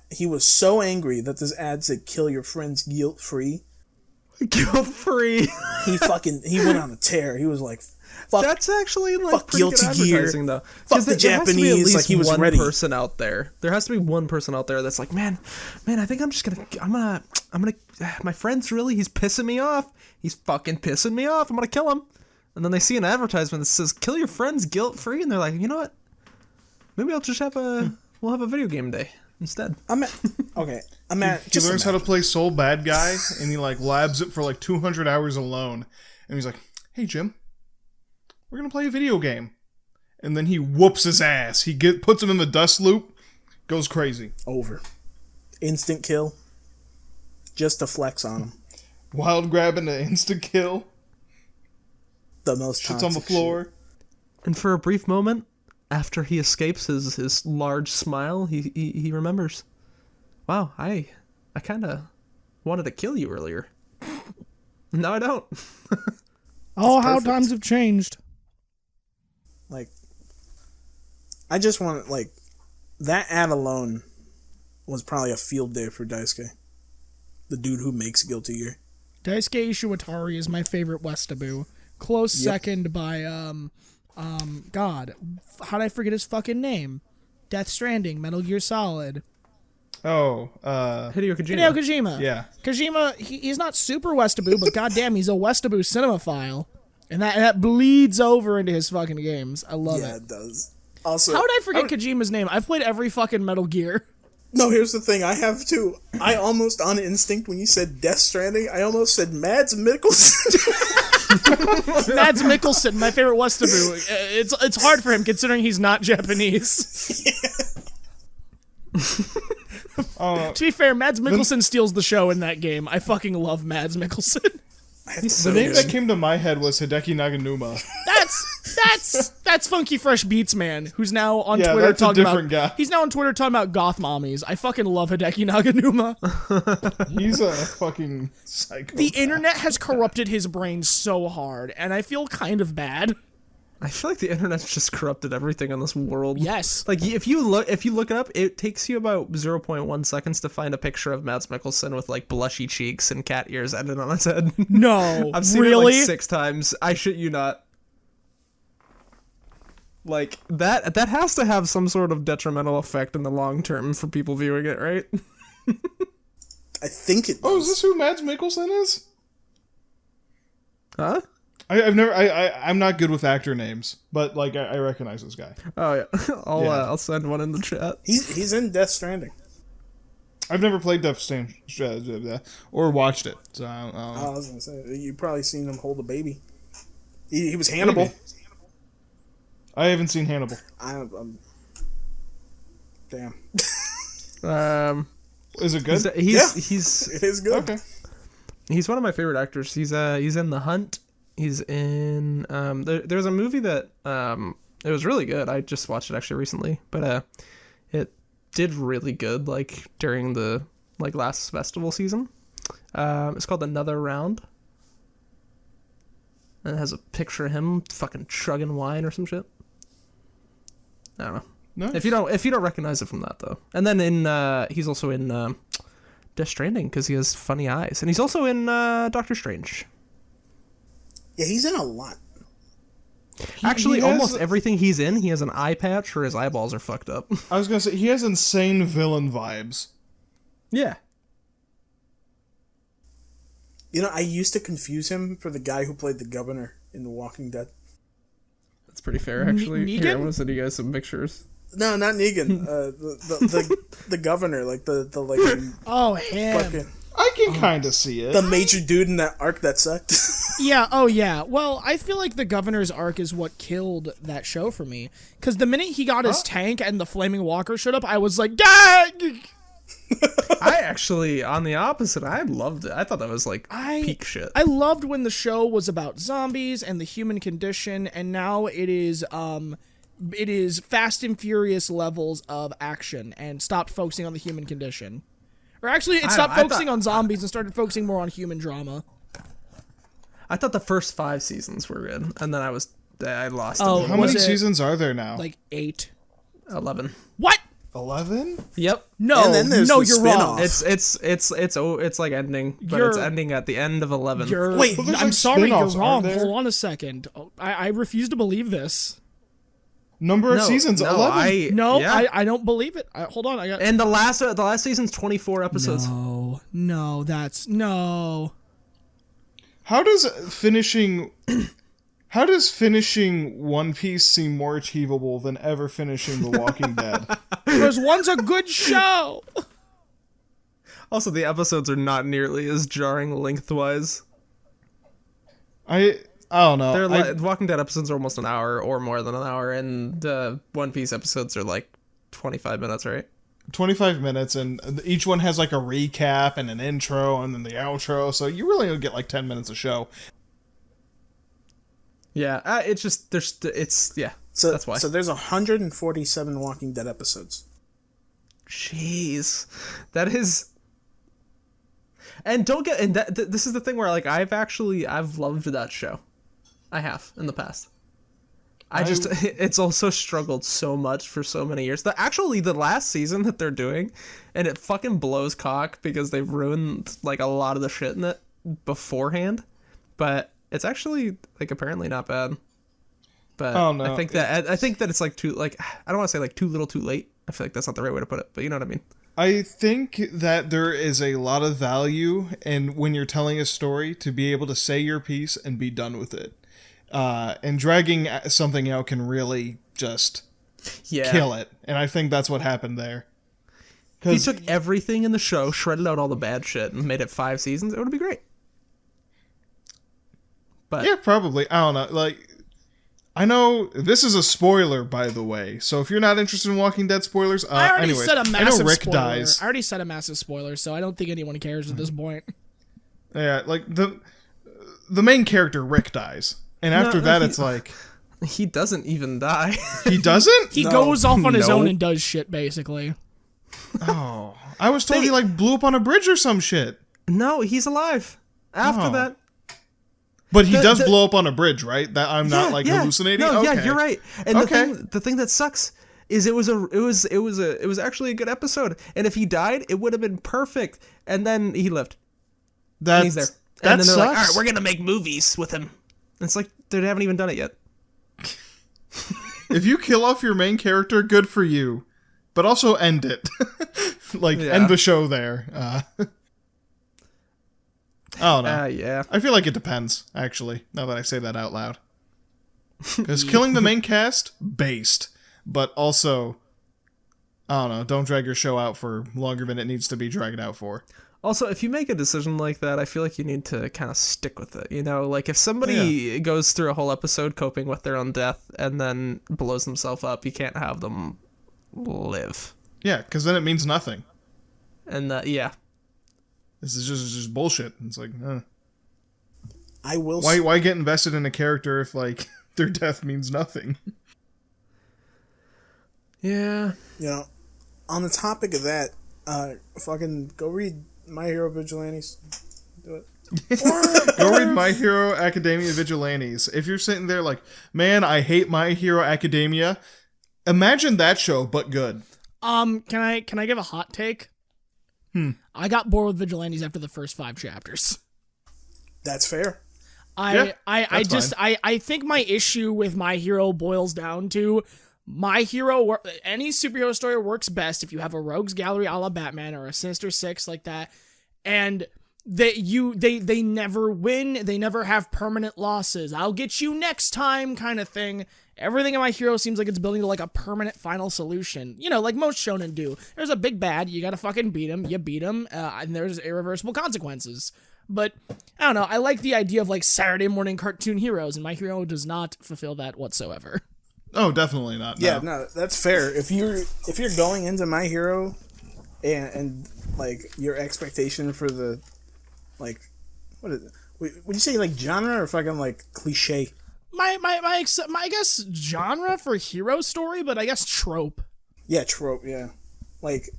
He was so angry that this ad said "kill your friends guilt free." Guilt free. He went on a tear. He was like, "Fuck." That's actually like fuck pretty good Guilty Gear. advertising, though. Fuck the Japanese. Like he was ready. Person out there. There has to be one person out there that's like, man. I think I'm gonna. My friend's he's pissing me off. He's fucking pissing me off. I'm gonna kill him. And then they see an advertisement that says "kill your friends guilt free," and they're like, you know what? Maybe I'll just we'll have a video game day instead. He learns how to play Soul Bad Guy, and he like labs it for like 200 hours alone. And he's like, "Hey Jim, we're gonna play a video game." And then he whoops his ass. He puts him in the dust loop, goes crazy. Over. Instant kill. Just to flex on him. Wild grab and an instant kill. The most Shit's on the floor. Shit. And for a brief moment, after he escapes his large smile, he remembers, wow, I kind of wanted to kill you earlier. No, I don't. Oh, how times have changed. Like, I just want, like, that ad alone was probably a field day for Daisuke. The dude who makes Guilty Gear. Daisuke Ishiwatari is my favorite Westaboo. Close second by, God, how did I forget his fucking name? Death Stranding, Metal Gear Solid. Oh, Hideo Kojima. Hideo Kojima. Yeah. Kojima, he's not super Westaboo, but goddamn, he's a Westaboo cinemaphile. And that bleeds over into his fucking games. I love it. Yeah, it does. Also, How did I forget Kojima's name? I've played every fucking Metal Gear. No, here's the thing. I have too. I almost, on instinct, when you said Death Stranding, I almost said Mads Mikkelsen. Mads Mikkelsen, my favorite Westaboo. It's hard for him considering he's not Japanese. To be fair, Mads Mikkelsen steals the show in that game. I fucking love Mads Mikkelsen. The name that came to my head was Hideki Naganuma. That's Funky Fresh Beats Man, who's now on Yeah, Twitter that's a talking different about. guy. He's now on Twitter talking about goth mommies. I fucking love Hideki Naganuma. He's a fucking psycho. The internet has corrupted his brain so hard, and I feel kind of bad. I feel like the internet's just corrupted everything in this world. Yes. Like if you look it up, it takes you about 0.1 seconds to find a picture of Mads Mikkelsen with like blushy cheeks and cat ears ended on his head. No, I've seen really? it like 6 times. I shit you not. Like that has to have some sort of detrimental effect in the long term for people viewing it, right? I think it does. Oh, is this who Mads Mikkelsen is? Huh? I've never. I'm not good with actor names, but like I recognize this guy. Oh yeah, I'll send one in the chat. He's in Death Stranding. I've never played Death Stranding or watched it, so I don't know. I was gonna say you probably seen him hold a baby. He was Hannibal. Maybe. I haven't seen Hannibal. Damn. Is it good? He's It is good. Okay. He's one of my favorite actors. He's in The Hunt. He's in there's a movie that it was really good. I just watched it actually recently, but it did really good like during the like last festival season. It's called Another Round. And it has a picture of him fucking chugging wine or some shit. I don't know. Nice. If you don't recognize it from that though. And then he's also in Death Stranding because he has funny eyes, and he's also in Doctor Strange. Yeah, he's in a lot. Actually, he has- almost everything he's in, he has an eye patch or his eyeballs are fucked up. I was gonna say he has insane villain vibes. Yeah. You know, I used to confuse him for the guy who played the governor in The Walking Dead. That's pretty fair, actually. Negan? Here, I'm gonna send you guys some pictures. No, not Negan. The governor, like the Oh, him. fucking I can kind of see it. the major dude in that arc that sucked. Yeah, oh yeah. Well, I feel like the governor's arc is what killed that show for me. Because the minute he got his tank and the flaming walker showed up, I was like, gag! I actually, on the opposite, I loved it. I thought that was like peak shit. I loved when the show was about zombies and the human condition, and now it is Fast and Furious levels of action and stopped focusing on the human condition. Or actually, it stopped focusing on zombies and started focusing more on human drama. I thought the first 5 seasons were good, and then I lost Oh, it. How was many it seasons are there now? Like 8. 11. What? 11? Yep. No, And then there's no, the you're spin-off. wrong. It's like ending, but You're- it's ending at the end of 11. Wait, Well, there's, I'm like, sorry, you're spin-offs, wrong. aren't there? Hold on a second. Oh, I refuse to believe this. Number of seasons? 11? No, yeah. I don't believe it. Hold on, I got. And the last season's 24 episodes. No, that's no. How does finishing One Piece seem more achievable than ever finishing The Walking Dead? Because one's a good show. Also, the episodes are not nearly as jarring lengthwise. I don't know. They're Walking Dead episodes are almost an hour or more than an hour, and One Piece episodes are like 25 minutes, right? 25 minutes, and each one has like a recap and an intro and then the outro, so you really only get like 10 minutes a show. Yeah, it's just So that's why. So there's 147 Walking Dead episodes. Jeez, that is. And this is the thing where like I've loved that show. I have in the past. It's also struggled so much for so many years. The last season that they're doing, and it fucking blows cock because they've ruined like a lot of the shit in it beforehand. But it's actually like apparently not bad. But Oh, no. I think that it's like I don't want to say like too little too late. I feel like that's not the right way to put it, but you know what I mean. I think that there is a lot of value in when you're telling a story to be able to say your piece and be done with it. And dragging something out can really just kill it. And I think that's what happened there. If he took everything in the show, shredded out all the bad shit, and made it 5 seasons, it would be great. But Yeah, probably. I don't know. Like, I know this is a spoiler, by the way. So if you're not interested in Walking Dead spoilers, I already anyways, said a I massive know Rick spoiler. dies. I already said a massive spoiler, so I don't think anyone cares at this point. Yeah, like the main character Rick dies, and after that, it's like he doesn't even die. he doesn't. He goes off on his No. own and does shit, basically. Oh, I was told he like blew up on a bridge or some shit. No, he's alive. After Oh. that. But he does blow up on a bridge, right? That I'm not like hallucinating. No, okay. yeah, you're right. And Okay. the thing that sucks is it was actually a good episode. And if he died, it would have been perfect. And then he lived. That's, And he's there. That And then they're sucks. like, all right, we're gonna make movies with him. And it's like they haven't even done it yet. If you kill off your main character, good for you. But also end it. Like, Yeah. end the show there. I don't know. Yeah. I feel like it depends, actually, now that I say that out loud. Because killing the main cast, based. But also, I don't know, don't drag your show out for longer than it needs to be dragged out for. Also, if you make a decision like that, I feel like you need to kind of stick with it. You know, like if somebody goes through a whole episode coping with their own death and then blows themselves up, you can't have them live. Yeah, because then it means nothing. And yeah. This is just bullshit. It's like, I will. Why get invested in a character if like their death means nothing? Yeah. You know, on the topic of that, fucking go read My Hero Vigilantes. Do it. Go read My Hero Academia Vigilantes. If you're sitting there like, man, I hate My Hero Academia, imagine that show, but good. Can I give a hot take? I got bored with Vigilantes after the first 5 chapters. That's fair. I think my issue with My Hero boils down to My Hero. Any superhero story works best if you have a rogues gallery a la Batman or a Sinister Six like that, and they never win. They never have permanent losses. I'll get you next time kind of thing. Everything in My Hero seems like it's building to like a permanent final solution. You know, like most shonen do. There's a big bad. You gotta fucking beat him. You beat him, and there's irreversible consequences. But I don't know. I like the idea of like Saturday morning cartoon heroes, and My Hero does not fulfill that whatsoever. Oh, definitely not. No. Yeah, no, that's fair. If you're going into My Hero, and like your expectation for the, like, what is it? Would you say like genre or fucking like cliche? My I guess genre for hero story, but I guess trope. Yeah, trope. Yeah, like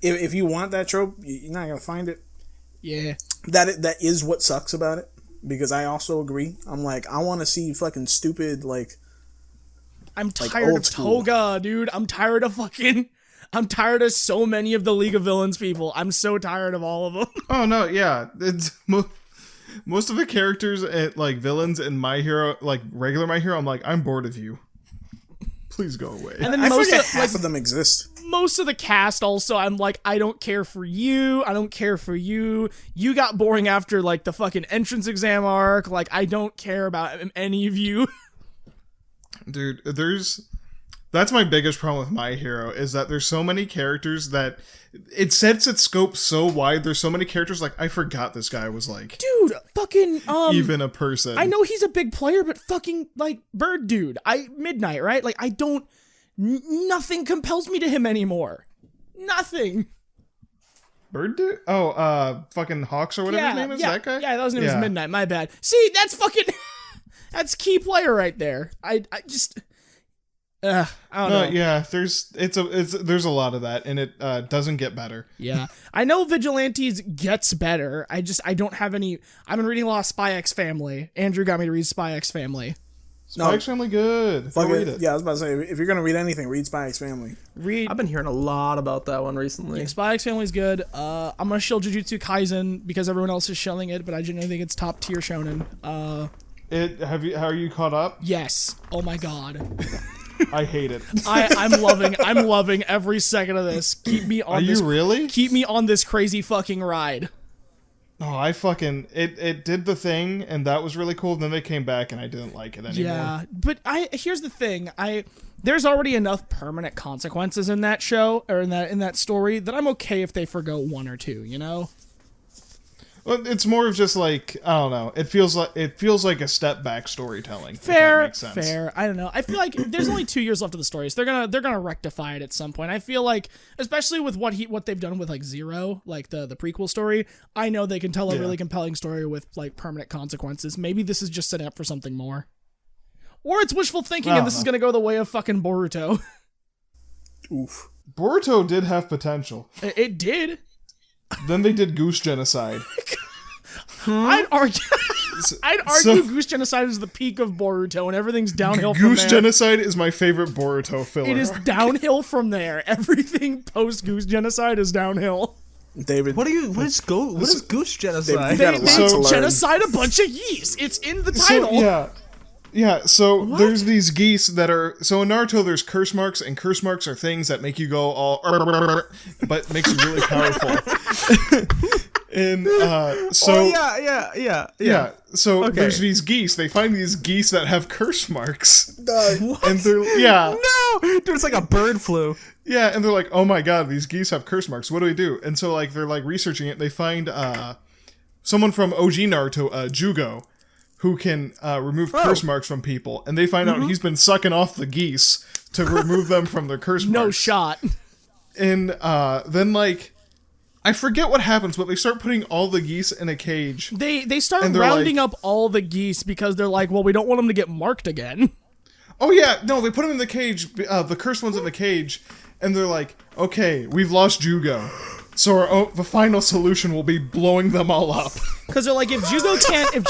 if you want that trope, you're not gonna find it. Yeah, that is what sucks about it. Because I also agree. I'm like, I want to see fucking stupid like. I'm tired of Toga, dude. I'm tired of so many of the League of Villains people. I'm so tired of all of them. Oh no, yeah. It's most of the characters like villains in My Hero, like regular My Hero, I'm like, I'm bored of you. Please go away. And then I most forget of half of them exist. Most of the cast also, I'm like, I don't care for you. I don't care for you. You got boring after like the fucking entrance exam arc. Like, I don't care about any of you. Dude, that's my biggest problem with My Hero, is that there's so many characters that it sets its scope so wide. There's so many characters, like, I forgot this guy was like, dude, fucking even a person. I know he's a big player, but fucking like Bird Dude, Midnight, right? Like, I don't, nothing compels me to him anymore. Nothing. Bird Dude? Oh, fucking Hawks or whatever his name is. That guy. Yeah, that was name was Midnight. My bad. See, that's fucking. That's key player right there. I just I don't know. Yeah, there's a lot of that, and it doesn't get better. Yeah, I know Vigilantes gets better. I don't have any. I've been reading a lot of Spy X Family. Andrew got me to read Spy X Family. Spy X Family, good. Read it. Yeah, I was about to say, if you're gonna read anything, read Spy X Family. I've been hearing a lot about that one recently. Yeah, Spy X Family's good. I'm gonna shill Jujutsu Kaisen because everyone else is shilling it, but I genuinely think it's top tier shonen. How are you caught up? Yes. Oh my god. I hate it. I'm loving every second of this. Keep me on this. Are you really? Keep me on this crazy fucking ride. Oh, it did the thing, and that was really cool. Then they came back, and I didn't like it anymore. Yeah, but here's the thing. There's already enough permanent consequences in that show or in that story that I'm okay if they forgo one or two. You know. Well, it's more of just like, I don't know. It feels like a step back storytelling. Fair, if that makes sense. fair. I don't know. I feel like there's only 2 years left of the story, so they're gonna rectify it at some point. I feel like, especially with what they've done with like Zero, like the prequel story. I know they can tell a really compelling story with like permanent consequences. Maybe this is just setting up for something more, or it's wishful thinking, and this is gonna go the way of fucking Boruto. Oof. Boruto did have potential. It did. Then they did Goose Genocide. I'd argue Goose Genocide is the peak of Boruto, and everything's downhill from there. Goose Genocide is my favorite Boruto filler. It is downhill from there. Everything post Goose Genocide is downhill. David, what is Goose Genocide? David, they genocide a bunch of geese. It's in the title. Yeah, so there's these geese that are... So in Naruto, there's curse marks, and curse marks are things that make you go all... but makes you really powerful. And so yeah. So Okay. there's these geese. They find these geese that have curse marks, What? and they're No, dude, it's like a bird flu. yeah, and they're like, oh my god, these geese have curse marks. What do we do? And so like they're like researching it. They find someone from OG Naruto, Jugo, who can remove curse marks from people, and they find out he's been sucking off the geese to remove them from their curse marks. No shot. And then like I forget what happens, but they start putting all the geese in a cage. They start And they're rounding like- up all the geese because they're like, well, we don't want them to get marked again. Oh yeah, no, they put them in the cage, the cursed ones in the cage, and they're like, okay, we've lost Jugo, so the final solution will be blowing them all up. Because they're like, if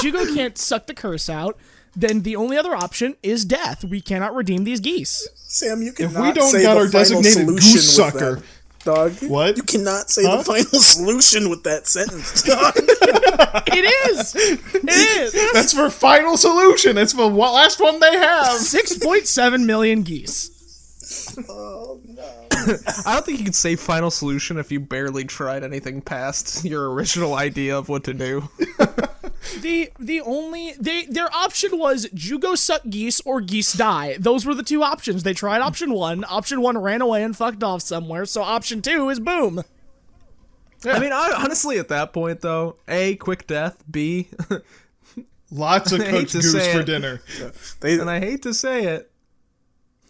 Jugo can't suck the curse out, then the only other option is death. We cannot redeem these geese. Sam, you cannot we don't say got the our final designated solution goose with sucker. that, dog. What? You cannot say the final solution with that sentence, dog. It is. It is. That's for final solution. It's the last one they have. 6.7 million geese. Oh no. I don't think you could say final solution if you barely tried anything past your original idea of what to do. Their option was Jugo suck geese or geese die. Those were the two options. They tried option one. Option one ran away and fucked off somewhere. So option two is boom. I mean, honestly, at that point, though, A, quick death, B, Lots of I hate cooked to goose say for it. dinner. and I hate to say it,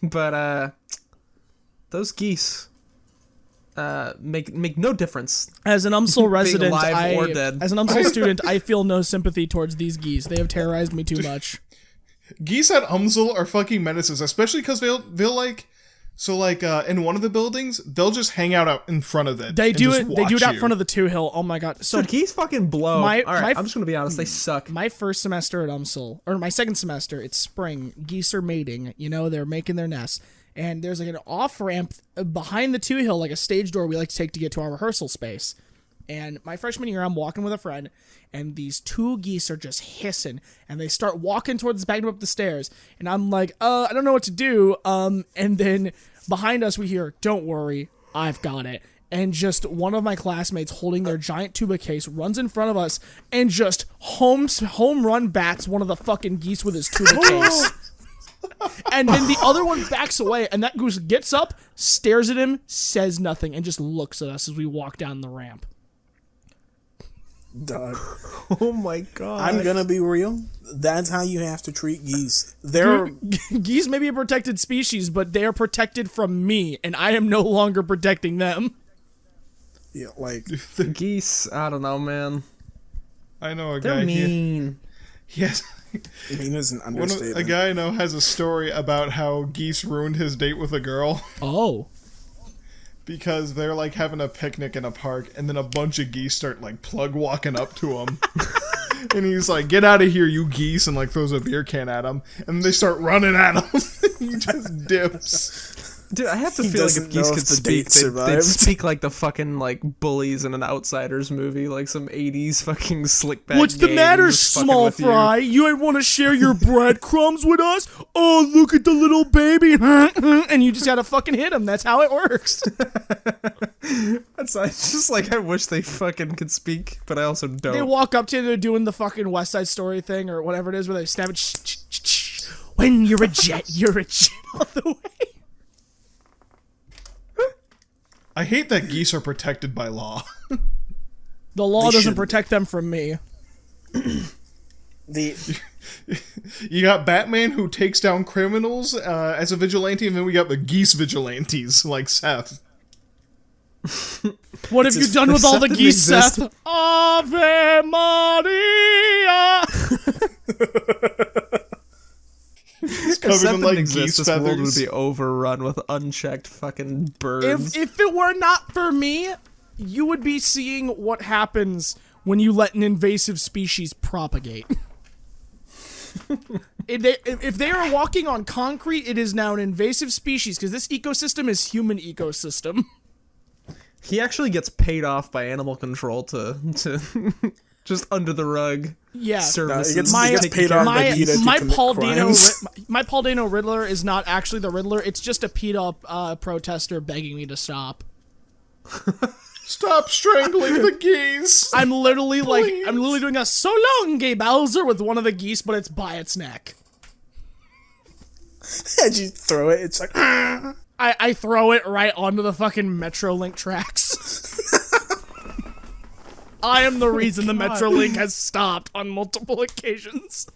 but those geese make no difference. As an UMSL resident, alive or dead. as an UMSL student, I feel no sympathy towards these geese. They have terrorized me too much. Geese at UMSL are fucking menaces, especially because they'll like. So like in one of the buildings, they'll just hang out in front of it. They and do just it. They do watch it out you. front of the 2 Hill. Oh my god. So Dude, geese fucking blow. My- All right, my- I'm just gonna be honest. They suck. my first semester at UMSL, or my second semester, it's spring. Geese are mating. You know, they're making their nests. And there's like an off ramp behind the 2 Hill, like a stage door we like to take to get to our rehearsal space. And my freshman year, I'm walking with a friend, and these 2 geese are just hissing, and they start walking towards the back up the stairs. And I'm like, I don't know what to do. And then behind us, we hear, "Don't worry, I've got it." And just one of my classmates holding their giant tuba case runs in front of us and just home run bats one of the fucking geese with his tuba case. And then the other one backs away, and that goose gets up, stares at him, says nothing, and just looks at us as we walk down the ramp. Dog. Oh my god. I'm gonna be real. That's how you have to treat geese. They're Geese may be a protected species, but they are protected from me, and I am no longer protecting them. yeah, like geese. I don't know, man. I know a They're guy. mean. Yes. mean is an A understatement. guy I know has a story about how geese ruined his date with a girl Oh. because they're like having a picnic in a park, and then a bunch of geese start like plug walking up to him. And he's like, "Get out of here, you geese," and like throws a beer can at him, and they start running at him. He just dips. Dude, I have to He feel like doesn't if geese know could if the speak, date they'd survived. speak like the fucking like bullies in an Outsiders movie, like some 80s fucking slick back. What's the gang matter, just fucking small with you. fry? You ain't want to share your breadcrumbs with us? Oh, look at the little baby. And you just gotta fucking hit him. That's how it works. It's just like I wish they fucking could speak, but I also don't. They walk up to you, they're doing the fucking West Side Story thing or whatever it is where they snap it. When you're a jet all the way. I hate that geese are protected by law. The law They doesn't shouldn't. protect them from me. the You got Batman who takes down criminals as a vigilante, and then we got the geese vigilantes like Seth. What have you done with all the Seth geese, didn't Seth? Ave Maria! He's If covered Seth in like didn't exist, geese this world would feathers. be overrun with unchecked fucking birds. If it were not for me, you would be seeing what happens when you let an invasive species propagate. If they are walking on concrete, it is now an invasive species because this ecosystem is human ecosystem. He actually gets paid off by animal control to just under the rug. Yeah, Services. he gets taken paid care off of. by PETA to my commit Paul Dano crimes. my Paul Dano Riddler is not actually the Riddler. It's just a PETA protester begging me to stop. Stop strangling the geese. I'm literally Please. I'm literally doing a so long, gay Bowser with one of the geese, but it's by its neck. And you throw it, it's like, I throw it right onto the fucking Metrolink tracks. I am the reason the Metrolink has stopped on multiple occasions.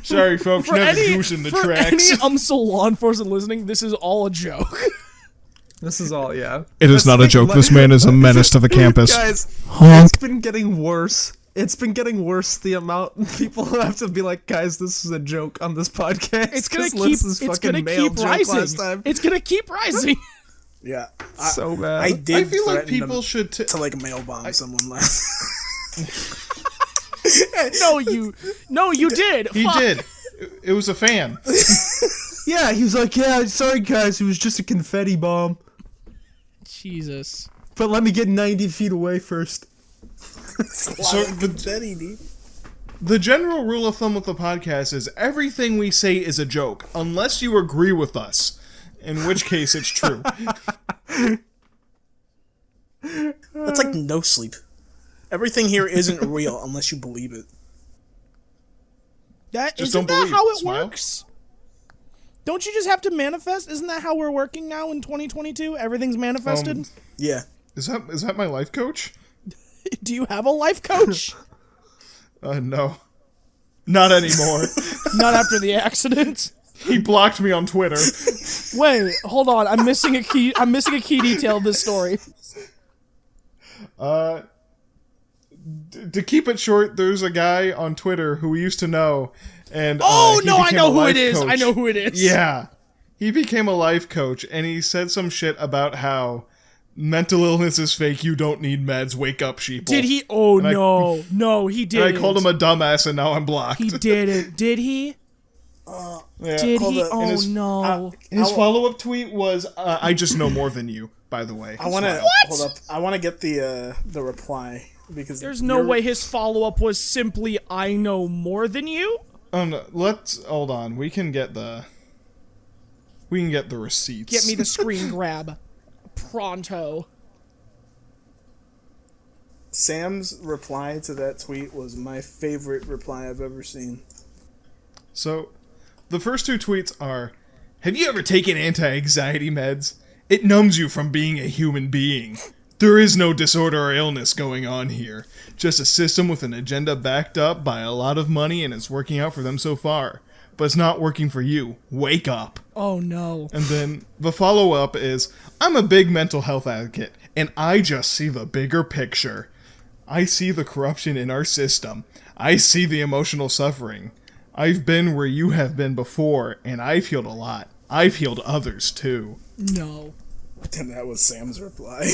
Sorry, folks, For never any, goose in the for tracks. any law enforcement listening, this is all a joke. This is all, yeah. It is not a joke. This man is a menace to the campus. Guys, Honk. it's been getting worse. It's been getting worse, the amount people have to be like, guys, this is a joke on this podcast. It's gonna 'Cause keep. Liz's It's fucking gonna male keep joke rising. last time. It's gonna keep rising. yeah. So bad. I did I feel like threaten people them should... to like mail bomb someone last. No, you did. He Fuck. did. It was a fan. Yeah, he was like, yeah, sorry guys, it was just a confetti bomb. Jesus. But let me get 90 feet away first. So Confetti, dude. the general rule of thumb with the podcast is everything we say is a joke, unless you agree with us, in which case it's true. That's like no sleep. Everything here isn't real unless you believe it. That Just isn't don't that believe. how it Smile. works? Don't you just have to manifest? Isn't that how we're working now in 2022? Everything's manifested. Yeah. Is that my life coach? Do you have a life coach? No. Not anymore. Not after the accident. He blocked me on Twitter. Wait, hold on. I'm missing a key detail of this story. To keep it short, there's a guy on Twitter who we used to know, and Oh he no, I became know a who life it is. coach. I know who it is. Yeah, he became a life coach, and he said some shit about how mental illness is fake. You don't need meds. Wake up, sheeple. Did he? Oh And I- no, he And didn't. I called him a dumbass, and now I'm blocked. He didn't. Did he? Yeah. Did hold he? up. Oh And his- no. His follow-up tweet was, "I just know more than you." By the way, I want to hold up. I want to get the reply because There's no way his follow-up was simply, "I know more than you." No, let's hold on. We can get the receipts. Get me the screen grab. Pronto. Sam's reply to that tweet was my favorite reply I've ever seen. So, the first two tweets are, "Have you ever taken anti-anxiety meds? It numbs you from being a human being. There is no disorder or illness going on here. Just a system with an agenda backed up by a lot of money, and it's working out for them so far. But it's not working for you. Wake up." Oh no. And then the follow-up is, "I'm a big mental health advocate, and I just see the bigger picture. I see the corruption in our system. I see the emotional suffering. I've been where you have been before, and I've healed a lot. I've healed others, too." No. And that was Sam's reply.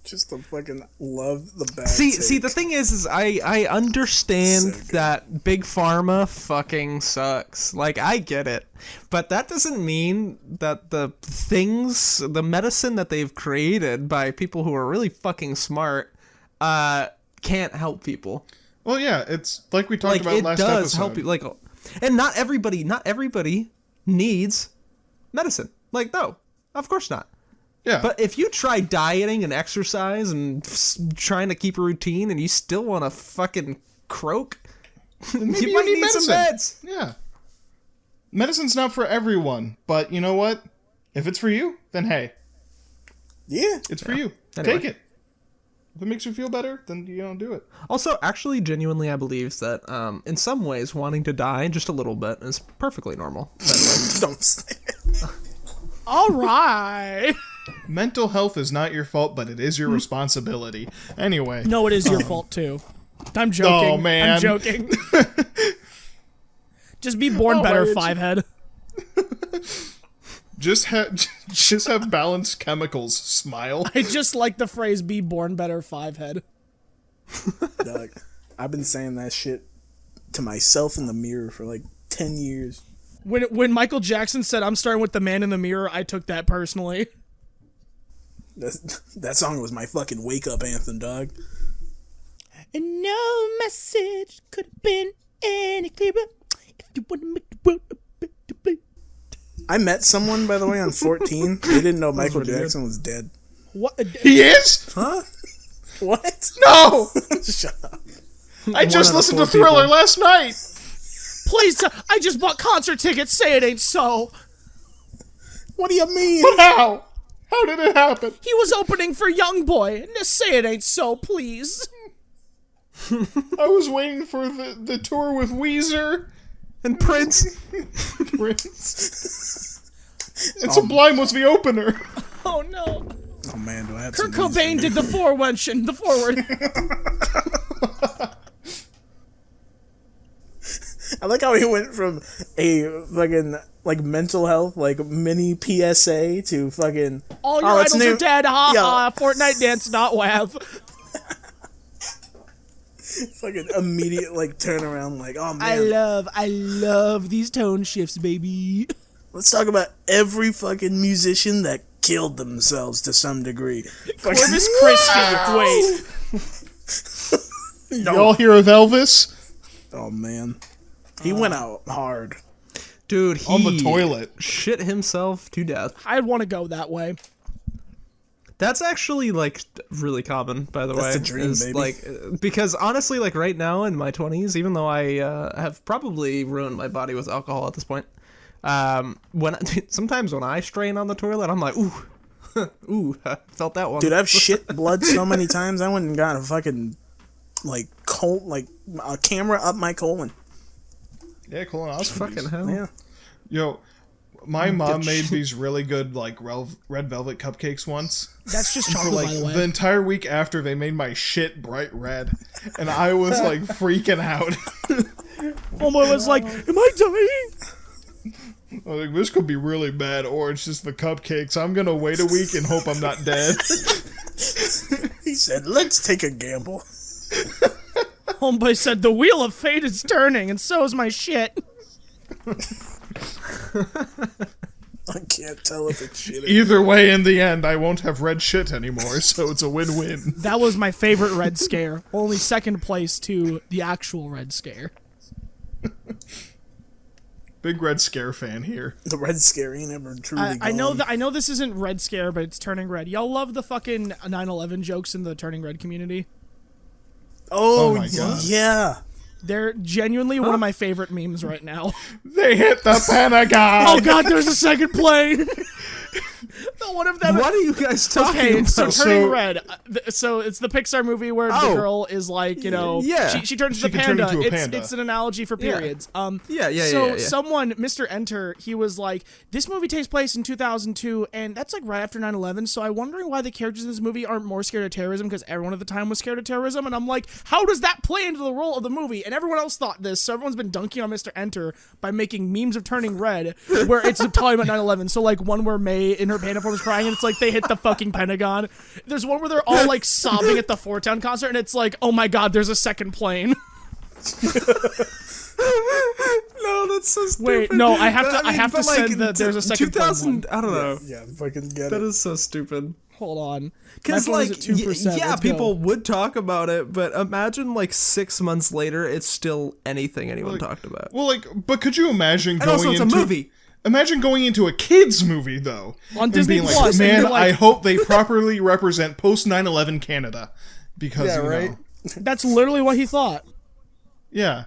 Just to fucking love the bad See, take. the thing is I understand So good. that big pharma fucking sucks. Like, I get it. But that doesn't mean that the medicine that they've created by people who are really fucking smart, can't help people. Well, yeah, it's like we talked Like, about it last does episode. help you. Like, and not everybody needs medicine. Like, no, of course not. Yeah, But if you try dieting and exercise and trying to keep a routine and you still want to fucking croak, maybe you might need medicine. some meds. Yeah. Medicine's not for everyone, but you know what? If it's for you, then hey, Yeah. it's for you. Anyway. Take it. If it makes you feel better, then you don't do it. Also, actually, genuinely, I believe that in some ways, wanting to die just a little bit is perfectly normal. By the way. Don't say it. All right. Mental health is not your fault, but it is your responsibility. Anyway. No, it is your fault too. I'm joking. Oh, man. I'm joking. Just be born Oh, better, my itch. Fivehead. Just have balanced chemicals. Smile. I just like the phrase "be born better, Fivehead." Doug, I've been saying that shit to myself in the mirror for like 10 years. When Michael Jackson said, "I'm starting with the man in the mirror," I took that personally. That song was my fucking wake-up anthem, dog. And no message could have been any clearer if you want to make the world a better place. I met someone, by the way, on 14. They didn't know Michael Jackson was dead. What? He is? Huh? What? No! Shut up. I just listened to Thriller last night. Please, I just bought concert tickets. Say it ain't so. What do you mean? But how? How did it happen? He was opening for Youngboy. Just say it ain't so, please. I was waiting for the tour with Weezer And Prince. Prince. And Sublime was the opener. Oh no. Oh man, do I have Kurt some Cobain did the forward. I like how he went from a fucking like mental health like mini PSA to fucking All your idols are dead. Fortnite dance not wav. fucking immediate like turnaround like oh man. I love these tone shifts, baby. Let's talk about every fucking musician that killed themselves to some degree. Corpus Christi. Wait. No. Y'all hear of Elvis? Oh man, he went out hard. Dude, he On the toilet. shit himself to death. I'd want to go that way. That's actually like really common, by the way. That's the dream, is, baby. Like, because honestly, like right now in my 20s, even though I have probably ruined my body with alcohol at this point, sometimes when I strain on the toilet, I'm like, ooh, ooh, I felt that one. Dude, I've shit blood so many times. I went and got a fucking like a camera up my colon. Yeah, colonoscopy. Fucking hell. Yeah. Yo, my mom made these really good like red velvet cupcakes once. That's just For chocolate, like by the way. the entire week after, they made my shit bright red, and I was like freaking out. Homeboy was like, "Am I dying?" I was like, this could be really bad, or it's just the cupcakes. I'm gonna wait a week and hope I'm not dead. He said, "Let's take a gamble." Homeboy said, "The wheel of fate is turning, and so is my shit." I can't tell if it's shit. Either way, in the end, I won't have red shit anymore, so it's a win-win. That was my favorite Red Scare. Only second place to the actual Red Scare. Big Red Scare fan here. The Red Scare ain't ever truly I know gone. that. I know this isn't Red Scare, but it's Turning Red. Y'all love the fucking 9/11 jokes in the Turning Red community. Oh, my God. yeah. They're genuinely one of my favorite memes right now. They hit the Pentagon! Oh god, there's a second plane! The one of them. What are you guys talking Okay, about? so Turning So- Red. So it's the Pixar movie where the Oh. girl is like, you know, Yeah. she turns She to the can turn panda. into a panda. It's an analogy for periods. Yeah. Someone, Mr. Enter, he was like, this movie takes place in 2002, and that's like right after 9/11. So I'm wondering why the characters in this movie aren't more scared of terrorism because everyone at the time was scared of terrorism. And I'm like, how does that play into the role of the movie? And everyone else thought this, so everyone's been dunking on Mr. Enter by making memes of Turning Red, where it's talking about 9/11. So like one where May in her panda form is crying, and it's like they hit the fucking Pentagon. There's one where they're all like sobbing at the Four Town concert, and it's like, oh my god, there's a second plane. No, that's so stupid. Wait, no, I have to. I have to but, send that there's a second 2000. plane. I don't know. Yeah, fucking get That it. is so stupid. Hold on. Because My phone like, is at 2%. yeah, Let's go. people would talk about it, but imagine like 6 months later, it's still anything anyone talked about. Well, like, but could you imagine And going also, it's into... a movie. Imagine going into a kids movie though, On and Disney being like, Plus, and "Man, you're like- I hope they properly represent post 9/11 Canada," because you know, That's literally what he thought. yeah.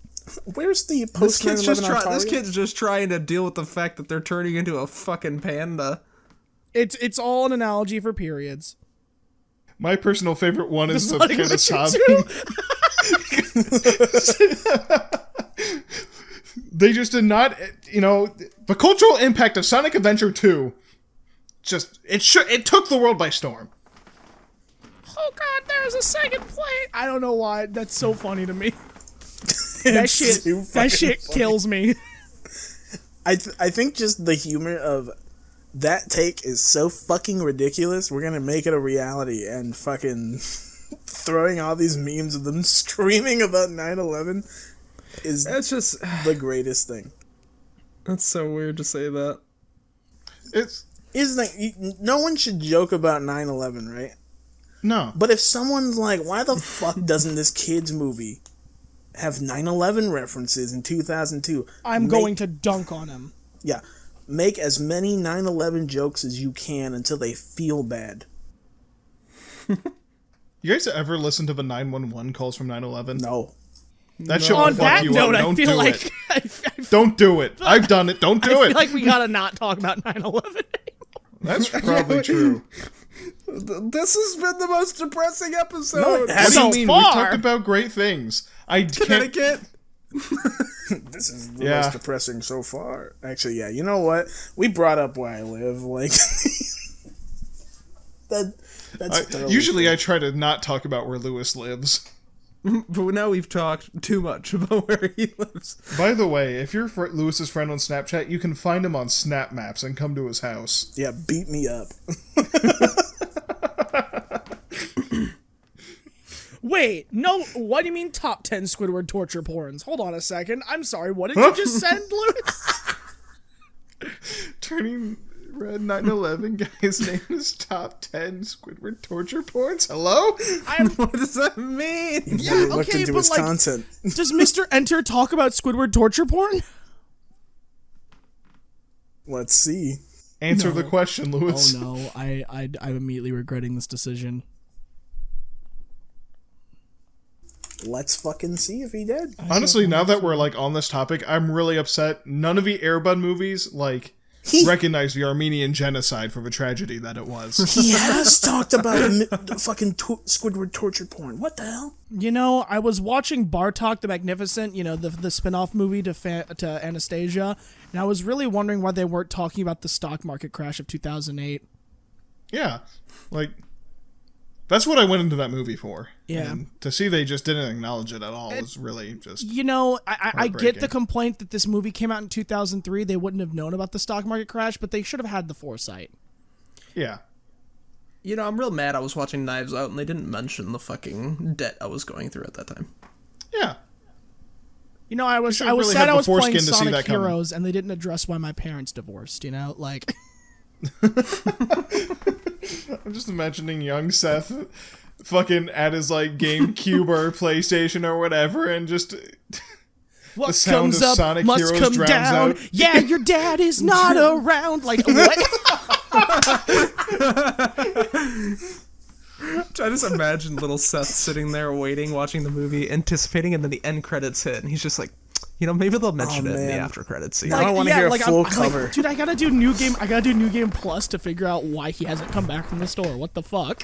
Where's the This post kid's 9/11 just Ontario? this kid's just trying to deal with the fact that they're turning into a fucking panda. It's all an analogy for periods. My personal favorite one is the Bloody panda Witcher sobbing. They just did not, you know, the cultural impact of Sonic Adventure 2. Just it took the world by storm. Oh god, there's a second plane. I don't know why. That's so funny to me. That shit. too That fucking shit funny. kills me. I think just the humor of that take is so fucking ridiculous. We're gonna make it a reality and fucking throwing all these memes of them screaming about 9/11 is It's just the greatest thing. that's so weird to say that. It's No one should joke about 9/11, right? no. But if someone's like, why the fuck doesn't this kid's movie have 9/11 references in 2002? I'm going to dunk on him. Yeah. make as many 9/11 jokes as you can until they feel bad. You guys ever listen to the 911 calls from 9/11? No. That shit will On fuck that you note, up. I Don't feel do like it. Don't do it. I've done it. Don't do I it. feel like we gotta not talk about 9/11. That's probably true. This has been the most depressing episode. No, it What do hasn't. you mean? far. We've talked about great things. I can't. Connecticut. This is the Yeah. most depressing so far. Actually, yeah. You know what? We brought up where I live. Like that's thoroughly Usually, fair. I try to not talk about where Luis lives. But now we've talked too much about where he lives. By the way, if you're Luis's friend on Snapchat, you can find him on Snap Maps and come to his house. Yeah, beat me up. Wait, no, what do you mean top 10 Squidward torture porns? Hold on a second. I'm sorry, what did you just send, Lewis? Turning Red 9/11 guy's name is top 10 Squidward torture porns. Hello? What does that mean? Yeah, Never looked okay, into but his like, content. does Mr. Enter talk about Squidward torture porn? Let's see. Answer the question, Luis. Oh no, I'm immediately regretting this decision. Let's fucking see if he did. Honestly, now that we're like on this topic, I'm really upset. None of the Airbud movies like recognize the Armenian genocide for the tragedy that it was. He has talked about fucking Squidward torture porn. What the hell? You know, I was watching Bartok the Magnificent, you know, the spin-off movie to Anastasia, and I was really wondering why they weren't talking about the stock market crash of 2008. Yeah, like that's what I went into that movie for. Yeah. And to see they just didn't acknowledge it at all was really just. You know, I get the Heartbreaking. complaint that this movie came out in 2003. They wouldn't have known about the stock market crash, but they should have had the foresight. Yeah. You know, I'm real mad I was watching Knives Out and they didn't mention the fucking debt I was going through at that time. Yeah. You know, I was should've really sad had I the was playing foreskin to see Sonic that coming. Heroes, and they didn't address why my parents divorced. You know, like. I'm just imagining young Seth fucking at his like GameCube or PlayStation or whatever and just What the sound comes of up Sonic must Heroes come drowns down. out. Yeah, your dad is not around. Like what? I just imagine little Seth sitting there waiting, watching the movie, anticipating, and then the end credits hit, and he's just like, you know, maybe they'll mention it in the man. after credits scene. I don't want to hear a full cover. Dude, I gotta do New Game. I gotta do New Game Plus to figure out why he hasn't come back from the store. What the fuck?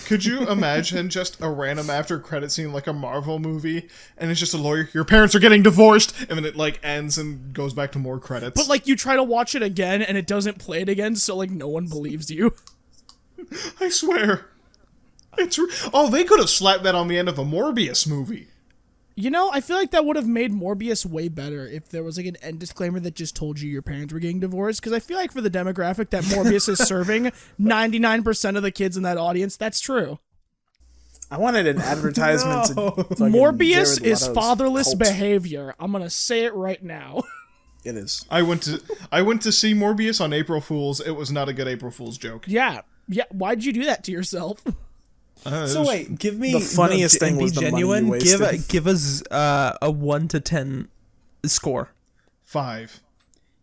Could you imagine just a random after credit scene like a Marvel movie and it's just a lawyer, your parents are getting divorced, and then it like ends and goes back to more credits. But like you try to watch it again and it doesn't play it again, so like no one believes you. I swear. They could have slapped that on the end of a Morbius movie. You know, I feel like that would have made Morbius way better if there was like an end disclaimer that just told you your parents were getting divorced. Because I feel like for the demographic that Morbius is serving, 99% of the kids in that audience, that's true. I wanted an advertisement to fucking Morbius Jared is Leto's fatherless cult. behavior. I'm gonna say it right now. It is. I went to see Morbius on April Fool's. It was not a good April Fool's joke. Yeah. Why'd you do that to yourself? So wait, give me The funniest thing be was the money you genuine. wasted. Give us a 1 to 10 score. 5.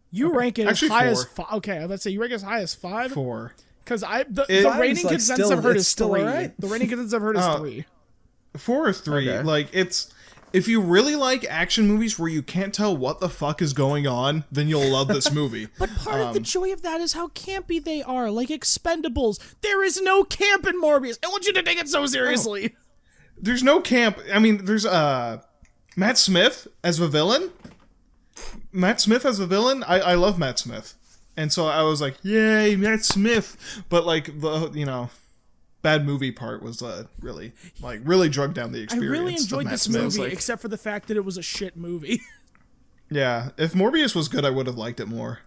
You rank it Actually, as high as 4. 5. Okay, let's say you rank it as high as 5. 4. Because the Five rating is, like, consensus still- I've heard it's is still 3. alright. The rating consensus I've heard is 3. 4 or 3. Okay. Like, it's... If you really like action movies where you can't tell what the fuck is going on, then you'll love this movie. But part of the joy of that is how campy they are, like Expendables. There is no camp in Morbius. I want you to take it so seriously. There's no camp. I mean, there's Matt Smith as the villain. I love Matt Smith. And so I was like, yay, Matt Smith. But like the, bad movie part was really drug down the I experience. really of enjoyed Matt this Smith. movie, Like, except for the fact that it was a shit movie. yeah, if Morbius was good, I would have liked it more.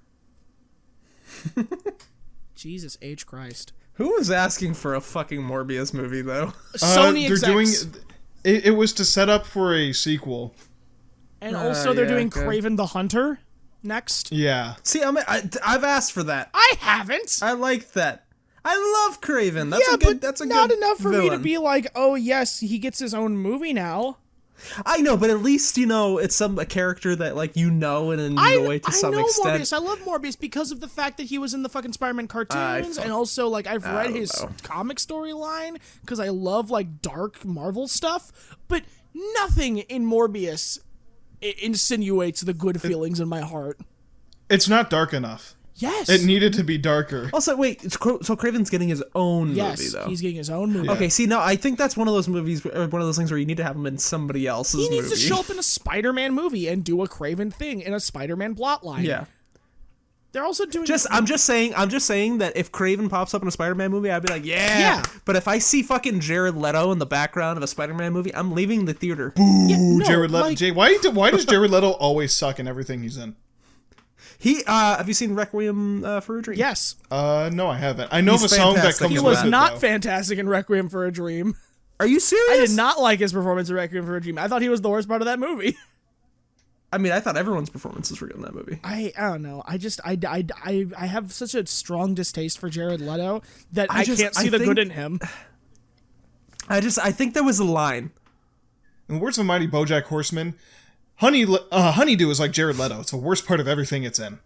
Jesus H. Christ. Who was asking for a fucking Morbius movie though? Sony they're execs. doing. It was to set up for a sequel. And also they're yeah, doing okay. Kraven the Hunter next. Yeah. See, I've asked for that. I haven't. I like that. I love Craven. That's Yeah, a good. but That's a not good enough for me to villain. be like, oh yes, he gets his own movie now. I know, but at least it's a character that and enjoy to some extent. Morbius. I love Morbius because of the fact that he was in the fucking Spider-Man cartoons, and also I've read his comic storyline because I love dark Marvel stuff. But nothing in Morbius insinuates the good feelings in my heart. It's not dark enough. Yes. It needed to be darker. Also, wait, so Craven's getting his own movie, though. Yes, he's getting his own movie. Yeah. Okay, see, now I think that's one of those movies, or one of those things where you need to have him in somebody else's movie. He needs to show up in a Spider-Man movie and do a Craven thing in a Spider-Man plotline. Yeah. They're also doing... I'm just saying that if Craven pops up in a Spider-Man movie, I'd be like, yeah. But if I see fucking Jared Leto in the background of a Spider-Man movie, I'm leaving the theater. Boo, Jared Leto. Jay, why does Jared Leto always suck in everything he's in? Have you seen Requiem for a Dream? Yes. No, I haven't. I know of a song that comes. He was not fantastic in Requiem for a Dream. Are you serious? I did not like his performance in Requiem for a Dream. I thought he was the worst part of that movie. I mean, I thought everyone's performances were good in that movie. I don't know. I have such a strong distaste for Jared Leto that I can't see the good in him. I think there was a line. In the words of Mighty BoJack Horseman, Honeydew is like Jared Leto. It's the worst part of everything it's in.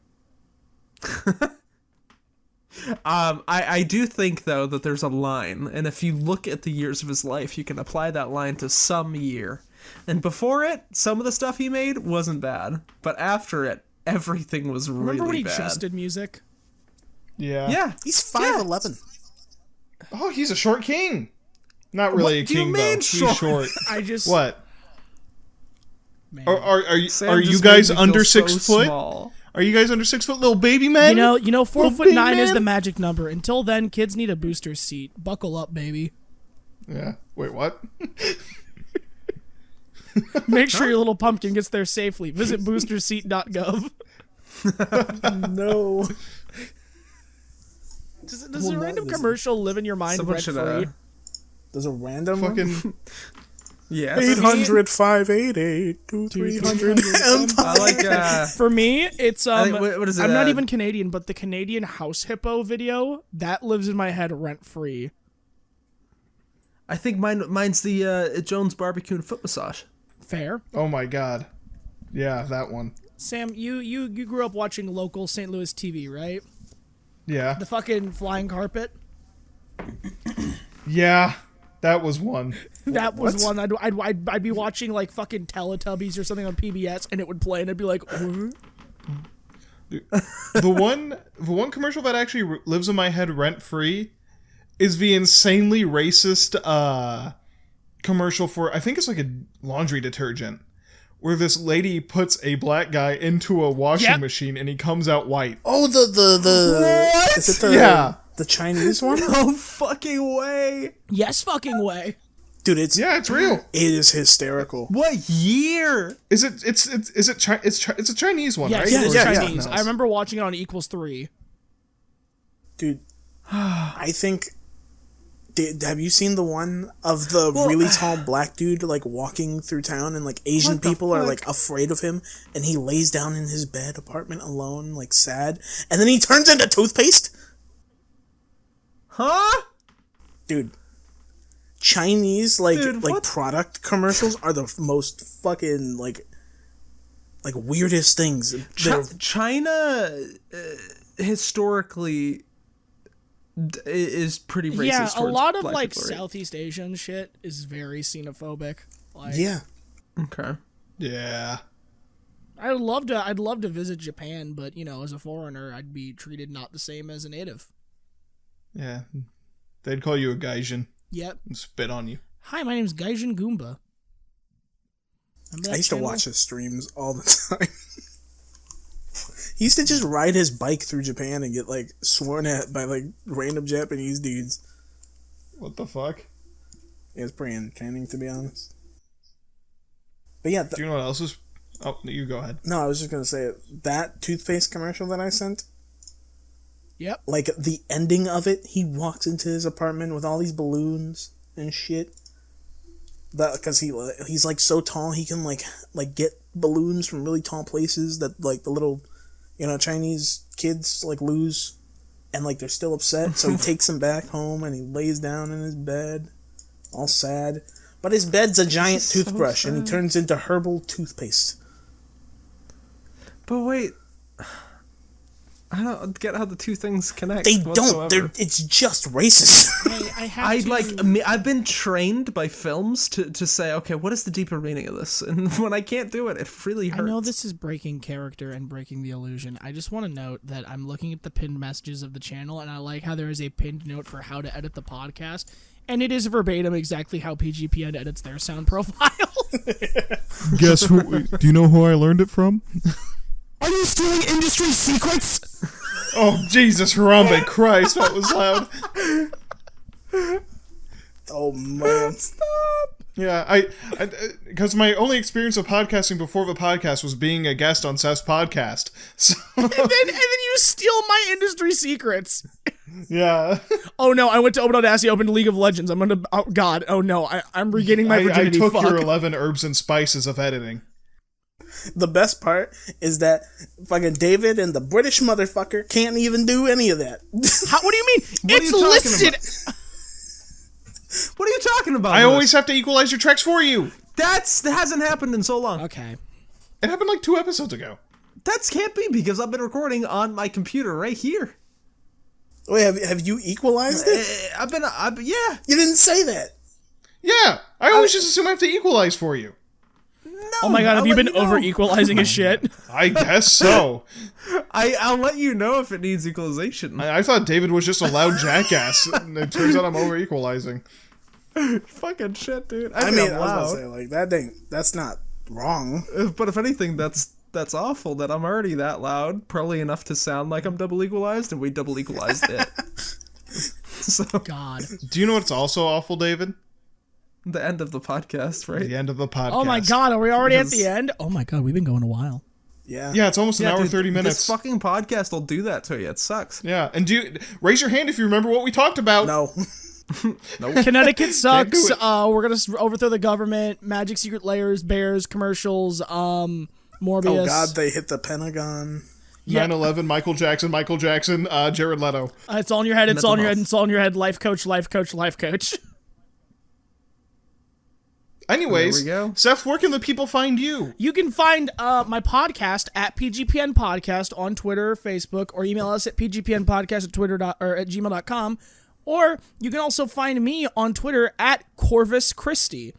I do think, though, that there's a line, and if you look at the years of his life, you can apply that line to some year. And before it, some of the stuff he made wasn't bad, but after it, everything was really bad. Remember when he just did music? Yeah. Yeah. He's 5'11". Oh, he's a short king. Not really a king, though. He's short. What? Man. Are you guys under 6 foot? Small. Are you guys under 6 foot, little baby men? 4'9" is the magic number. Until then, kids need a booster seat. Buckle up, baby. Yeah. Wait, what? Make sure your little pumpkin gets there safely. Visit boosterseat.gov. No. Does a random commercial live in your mind rent-free? Does a random fucking... Yeah. 800-588-2300. For me, it's what is it, I'm not even Canadian, but the Canadian House Hippo video that lives in my head rent free. I think mine's the Jones Barbecue and Foot Massage. Fair. Oh my god. Yeah, that one. Sam, you grew up watching local St. Louis TV, right? Yeah. The fucking flying carpet. Yeah. That was one. That was one. I'd be watching like fucking Teletubbies or something on PBS, and it would play, and I'd be like, the one commercial that actually lives in my head rent free is the insanely racist commercial for, I think it's like a laundry detergent, where this lady puts a black guy into a washing machine and he comes out white. Oh, the what? Is it the Chinese one? No fucking way. Yes, fucking way. Dude, it's real. It is hysterical. What year? Is it? It's a Chinese one, right? Yes, it's Chinese. I remember watching it on =3. Dude, I think. Have you seen the one of the really tall black dude like walking through town and like Asian people are like afraid of him and he lays down in his bed apartment alone like sad and then he turns into toothpaste? Huh? Dude. Chinese product commercials are the most fucking like weirdest things. China historically is pretty racist. Yeah, a lot of like Southeast Asian shit is very xenophobic. Like, yeah. Okay. Yeah. I'd love to visit Japan, but as a foreigner, I'd be treated not the same as a native. Yeah. They'd call you a gaijin. Yep. And spit on you. Hi, my name's Gaijin Goomba. I used to watch his streams all the time. He used to just ride his bike through Japan and get like sworn at by like random Japanese dudes. What the fuck? It was pretty entertaining, to be honest. But yeah. Do you know what else is... Oh, you go ahead. No, I was just going to say, that toothpaste commercial that I sent... Yep. Like, the ending of it, he walks into his apartment with all these balloons and shit. Because he's, like, so tall, he can, like get balloons from really tall places that, like, the little, Chinese kids, like, lose. And, like, they're still upset, so he takes them back home, and he lays down in his bed, all sad. But his bed's a giant so toothbrush, and he sad. turns into herbal toothpaste. But wait, I don't get how the two things connect. They whatsoever. don't. It's just racist. I have to... I've been trained by films to say, okay, what is the deeper meaning of this? And when I can't do it, it really hurts. I know this is breaking character and breaking the illusion. I just want to note that I'm looking at the pinned messages of the channel, and I like how there is a pinned note for how to edit the podcast, and it is verbatim exactly how PGPN edits their sound profile. Guess who? Do you know who I learned it from? Are you stealing industry secrets? Oh, Jesus, Harambe Christ, that was loud. Oh man! Yeah, because my only experience of podcasting before the podcast was being a guest on Seth's podcast. So, and then you steal my industry secrets. yeah. Oh no, I went to Open Audacity, opened League of Legends. I'm gonna. Oh god. Oh no, I'm regaining my I virginity. took Fuck. your 11 herbs and spices of editing. The best part is that fucking David and the British motherfucker can't even do any of that. What do you mean? What are It's you talking listed. What are you talking about? I Lewis? always have to equalize your tracks for you. That hasn't happened in so long. Okay. It happened like 2 episodes ago. That can't be because I've been recording on my computer right here. Wait, have you equalized it? Yeah. You didn't say that. Yeah, I always just assume I have to equalize for you. No. Oh my god, have I'll you let been know. over equalizing a shit? I guess so. I'll let you know if it needs equalization. I thought David was just a loud jackass, and it turns out I'm over equalizing. Fucking shit, dude. I mean, I'm I was loud. about to say, like, that's not wrong. But if anything, that's awful that I'm already that loud, probably enough to sound like I'm double equalized, and we double equalized it. So, God. Do you know what's also awful, David? the end of the podcast, right? The end of the podcast. Oh my god, are we already at Because- the end? Oh my god, we've been going a while. Yeah. Yeah, it's almost an hour dude, 30 minutes. This fucking podcast will do that to you. It sucks. Yeah, and raise your hand if you remember what we talked about. No. Connecticut sucks. do it. We're gonna overthrow the government. Magic Secret Layers, Bears, commercials. Morbius. Oh god, they hit the Pentagon. 9/11, Michael Jackson, Jared Leto. It's all in your head. It's Mental all in your head. health. It's all in your head. Life coach. Life coach. Life coach. Anyways, There we go. Seth, where can the people find you? You can find my podcast at PGPN Podcast on Twitter, Facebook, or email us at pgpnpodcast at gmail.com. Or you can also find me on Twitter at Corvus Christi.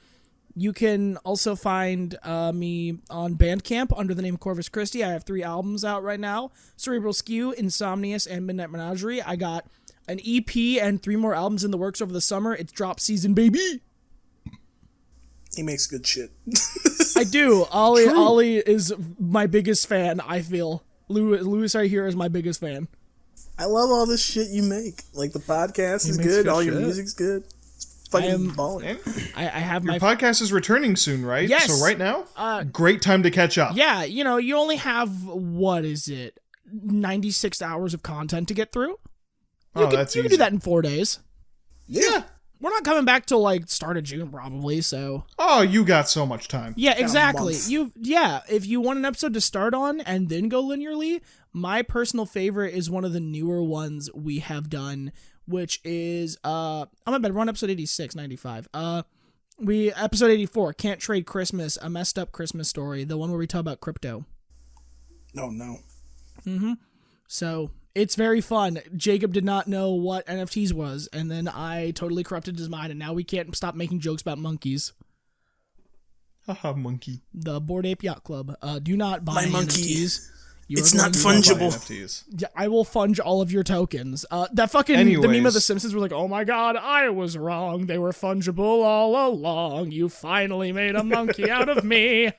You can also find me on Bandcamp under the name Corvus Christi. I have 3 albums out right now: Cerebral Skew, Insomnius, and Midnight Menagerie. I got an EP and 3 more albums in the works over the summer. It's drop season, baby. He makes good shit. I do. Ollie is my biggest fan, I feel. Luis right here is my biggest fan. I love all this shit you make. Like, the podcast is makes good, good all your shit. music's good. It's fucking am- balling. I have Your my... podcast is returning soon, right? Yes. So right now, great time to catch up. Yeah, you know, you only have, 96 hours of content to get through? You can that's do easy. that in 4 days. Yeah. We're not coming back till, start of June, probably, so... Oh, you got so much time. Yeah, exactly. month. If you want an episode to start on and then go linearly, my personal favorite is one of the newer ones we have done, which is I'm in bed. We're on episode 86, 95. Episode 84, Can't Trade Christmas, a messed up Christmas story, the one where we talk about crypto. Oh, no. So it's very fun. Jacob did not know what NFTs was, and then I totally corrupted his mind, and now we can't stop making jokes about monkeys. Haha, monkey. The Bored Ape Yacht Club. Do not buy My monkey. NFTs. You It's are not going to- fungible. NFTs. Yeah, I will funge all of your tokens. That fucking the meme of Anyways. The Simpsons was like, oh my god, I was wrong. They were fungible all along. You finally made a monkey out of me.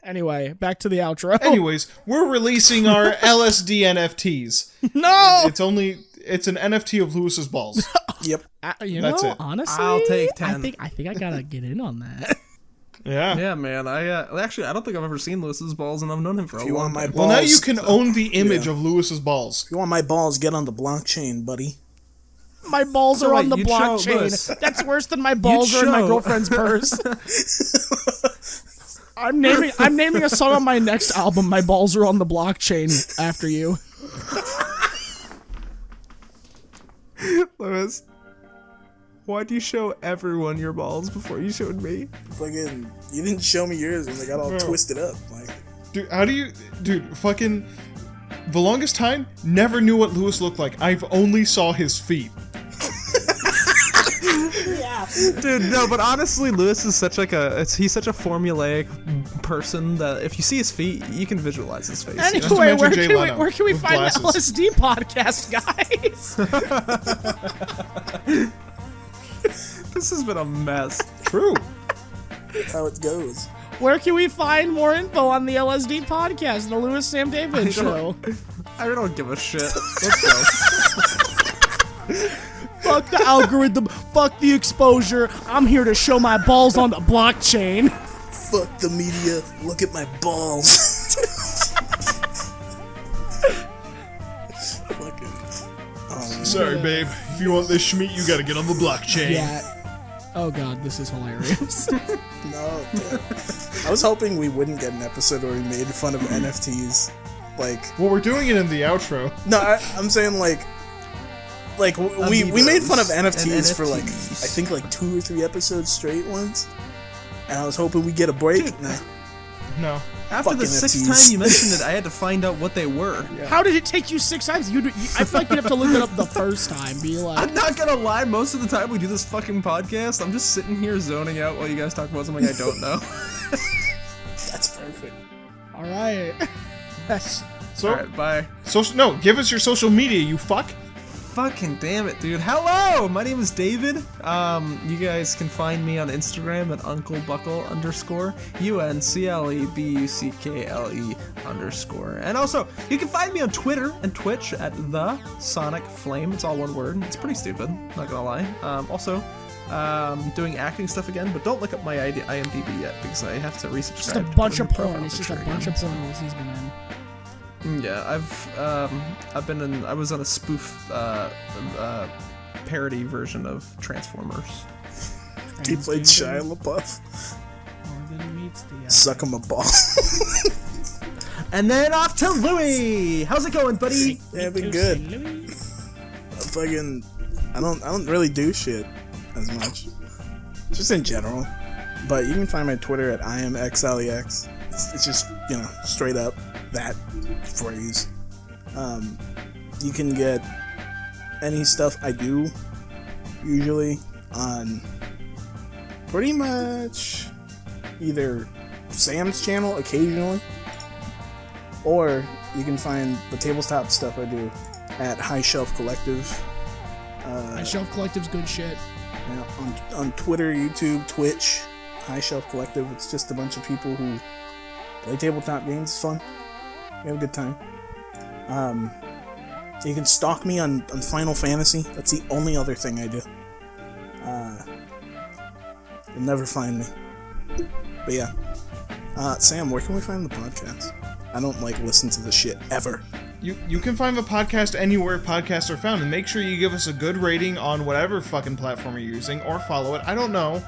Anyway, back to the outro. Anyways, we're releasing our L.S.D. NFTs. No! It's an NFT of Lewis's balls. Yep. That's it. Honestly, I'll take I 10. think I gotta get in on that. Yeah. Yeah, man. I don't think I've ever seen Lewis's balls, and I've known him for a you long want my time. balls, Well, now you can own the image yeah. of Lewis's balls. If you want my balls, get on the blockchain, buddy. My balls So are wait, on the you'd show blockchain. Lewis. That's worse than my balls You'd are in my show. girlfriend's purse. I'm naming a song on my next album. My balls are on the blockchain after you. Lewis. Why'd you show everyone your balls before you showed me? Fucking, you didn't show me yours when they got all twisted up. Like, Dude, how do you... Dude, fucking... The longest time, never knew what Luis looked like. I've only saw his feet. Dude, no, but honestly, Luis is such like he's such a formulaic person that if you see his feet, you can visualize his face. Anyway, Just imagine where Jay can, we, Leno where can we with find glasses. the L.S.D. podcast, guys? This has been a mess. True. that's how it goes. Where can we find more info on the L.S.D. podcast, the Louis Sam David show? I don't give a shit. Let's go. Fuck the algorithm. Fuck the exposure. I'm here to show my balls on the blockchain. Fuck the media. Look at my balls. Fucking. Sorry, babe. If you want this schmeat, you gotta get on the blockchain. Yeah. Oh god, this is hilarious. No. Damn. I was hoping we wouldn't get an episode where we made fun of NFTs. Like, Well, we're doing it in the outro. no, I'm saying like we made fun of NFTs for like NFTs. I think like 2 or 3 episodes straight once, and I was hoping we'd get a break. Dude. Nah. No. After the Fucking 6th NFTs. time you mentioned it, I had to find out what they were. How did it take you 6 times? I feel like you'd have to look it up the first time. Be like, I'm not gonna lie, most of the time we do this fucking podcast, I'm just sitting here zoning out while you guys talk about something I don't know. That's perfect. all right. So, Alright, bye. no, give us your social media, you fuck. Fucking damn it, dude. Hello! My name is David. You guys can find me on Instagram at UncleBuckle_, UNCLEBUCKLE_. And also, you can find me on Twitter and Twitch at The Sonic Flame. It's all one word. It's pretty stupid, not gonna lie. Also, doing acting stuff again, but don't look up my IMDb yet because I have to resubscribe. Just a to bunch the of porn. profile It's just a picture bunch of again. porn roles he's been in. Yeah, I was on a spoof parody version of Transformers. He played Shia LaBeouf. More than meets the eye. Suck him a ball. And then off to Louis. How's it going, buddy? Yeah, been good. Fucking, I don't really do shit as much, just in general. But you can find my Twitter at IamXLEX. It's just, straight up that phrase. You can get any stuff I do usually on pretty much either Sam's channel occasionally, or you can find the tabletop stuff I do at High Shelf Collective. My Shelf Collective's good shit. On Twitter, YouTube, Twitch, High Shelf Collective. It's just a bunch of people who play tabletop games. It's fun. We have a good time. You can stalk me on Final Fantasy. That's the only other thing I do. You'll never find me. But yeah. Sam, where can we find the podcast? I don't listen to the shit ever. You can find the podcast anywhere podcasts are found, and make sure you give us a good rating on whatever fucking platform you're using, or follow it. I don't know.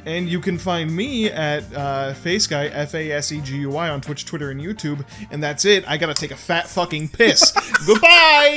And you can find me at FaceGuy, FASEGUY, on Twitch, Twitter, and YouTube. And that's it. I gotta take a fat fucking piss. Goodbye!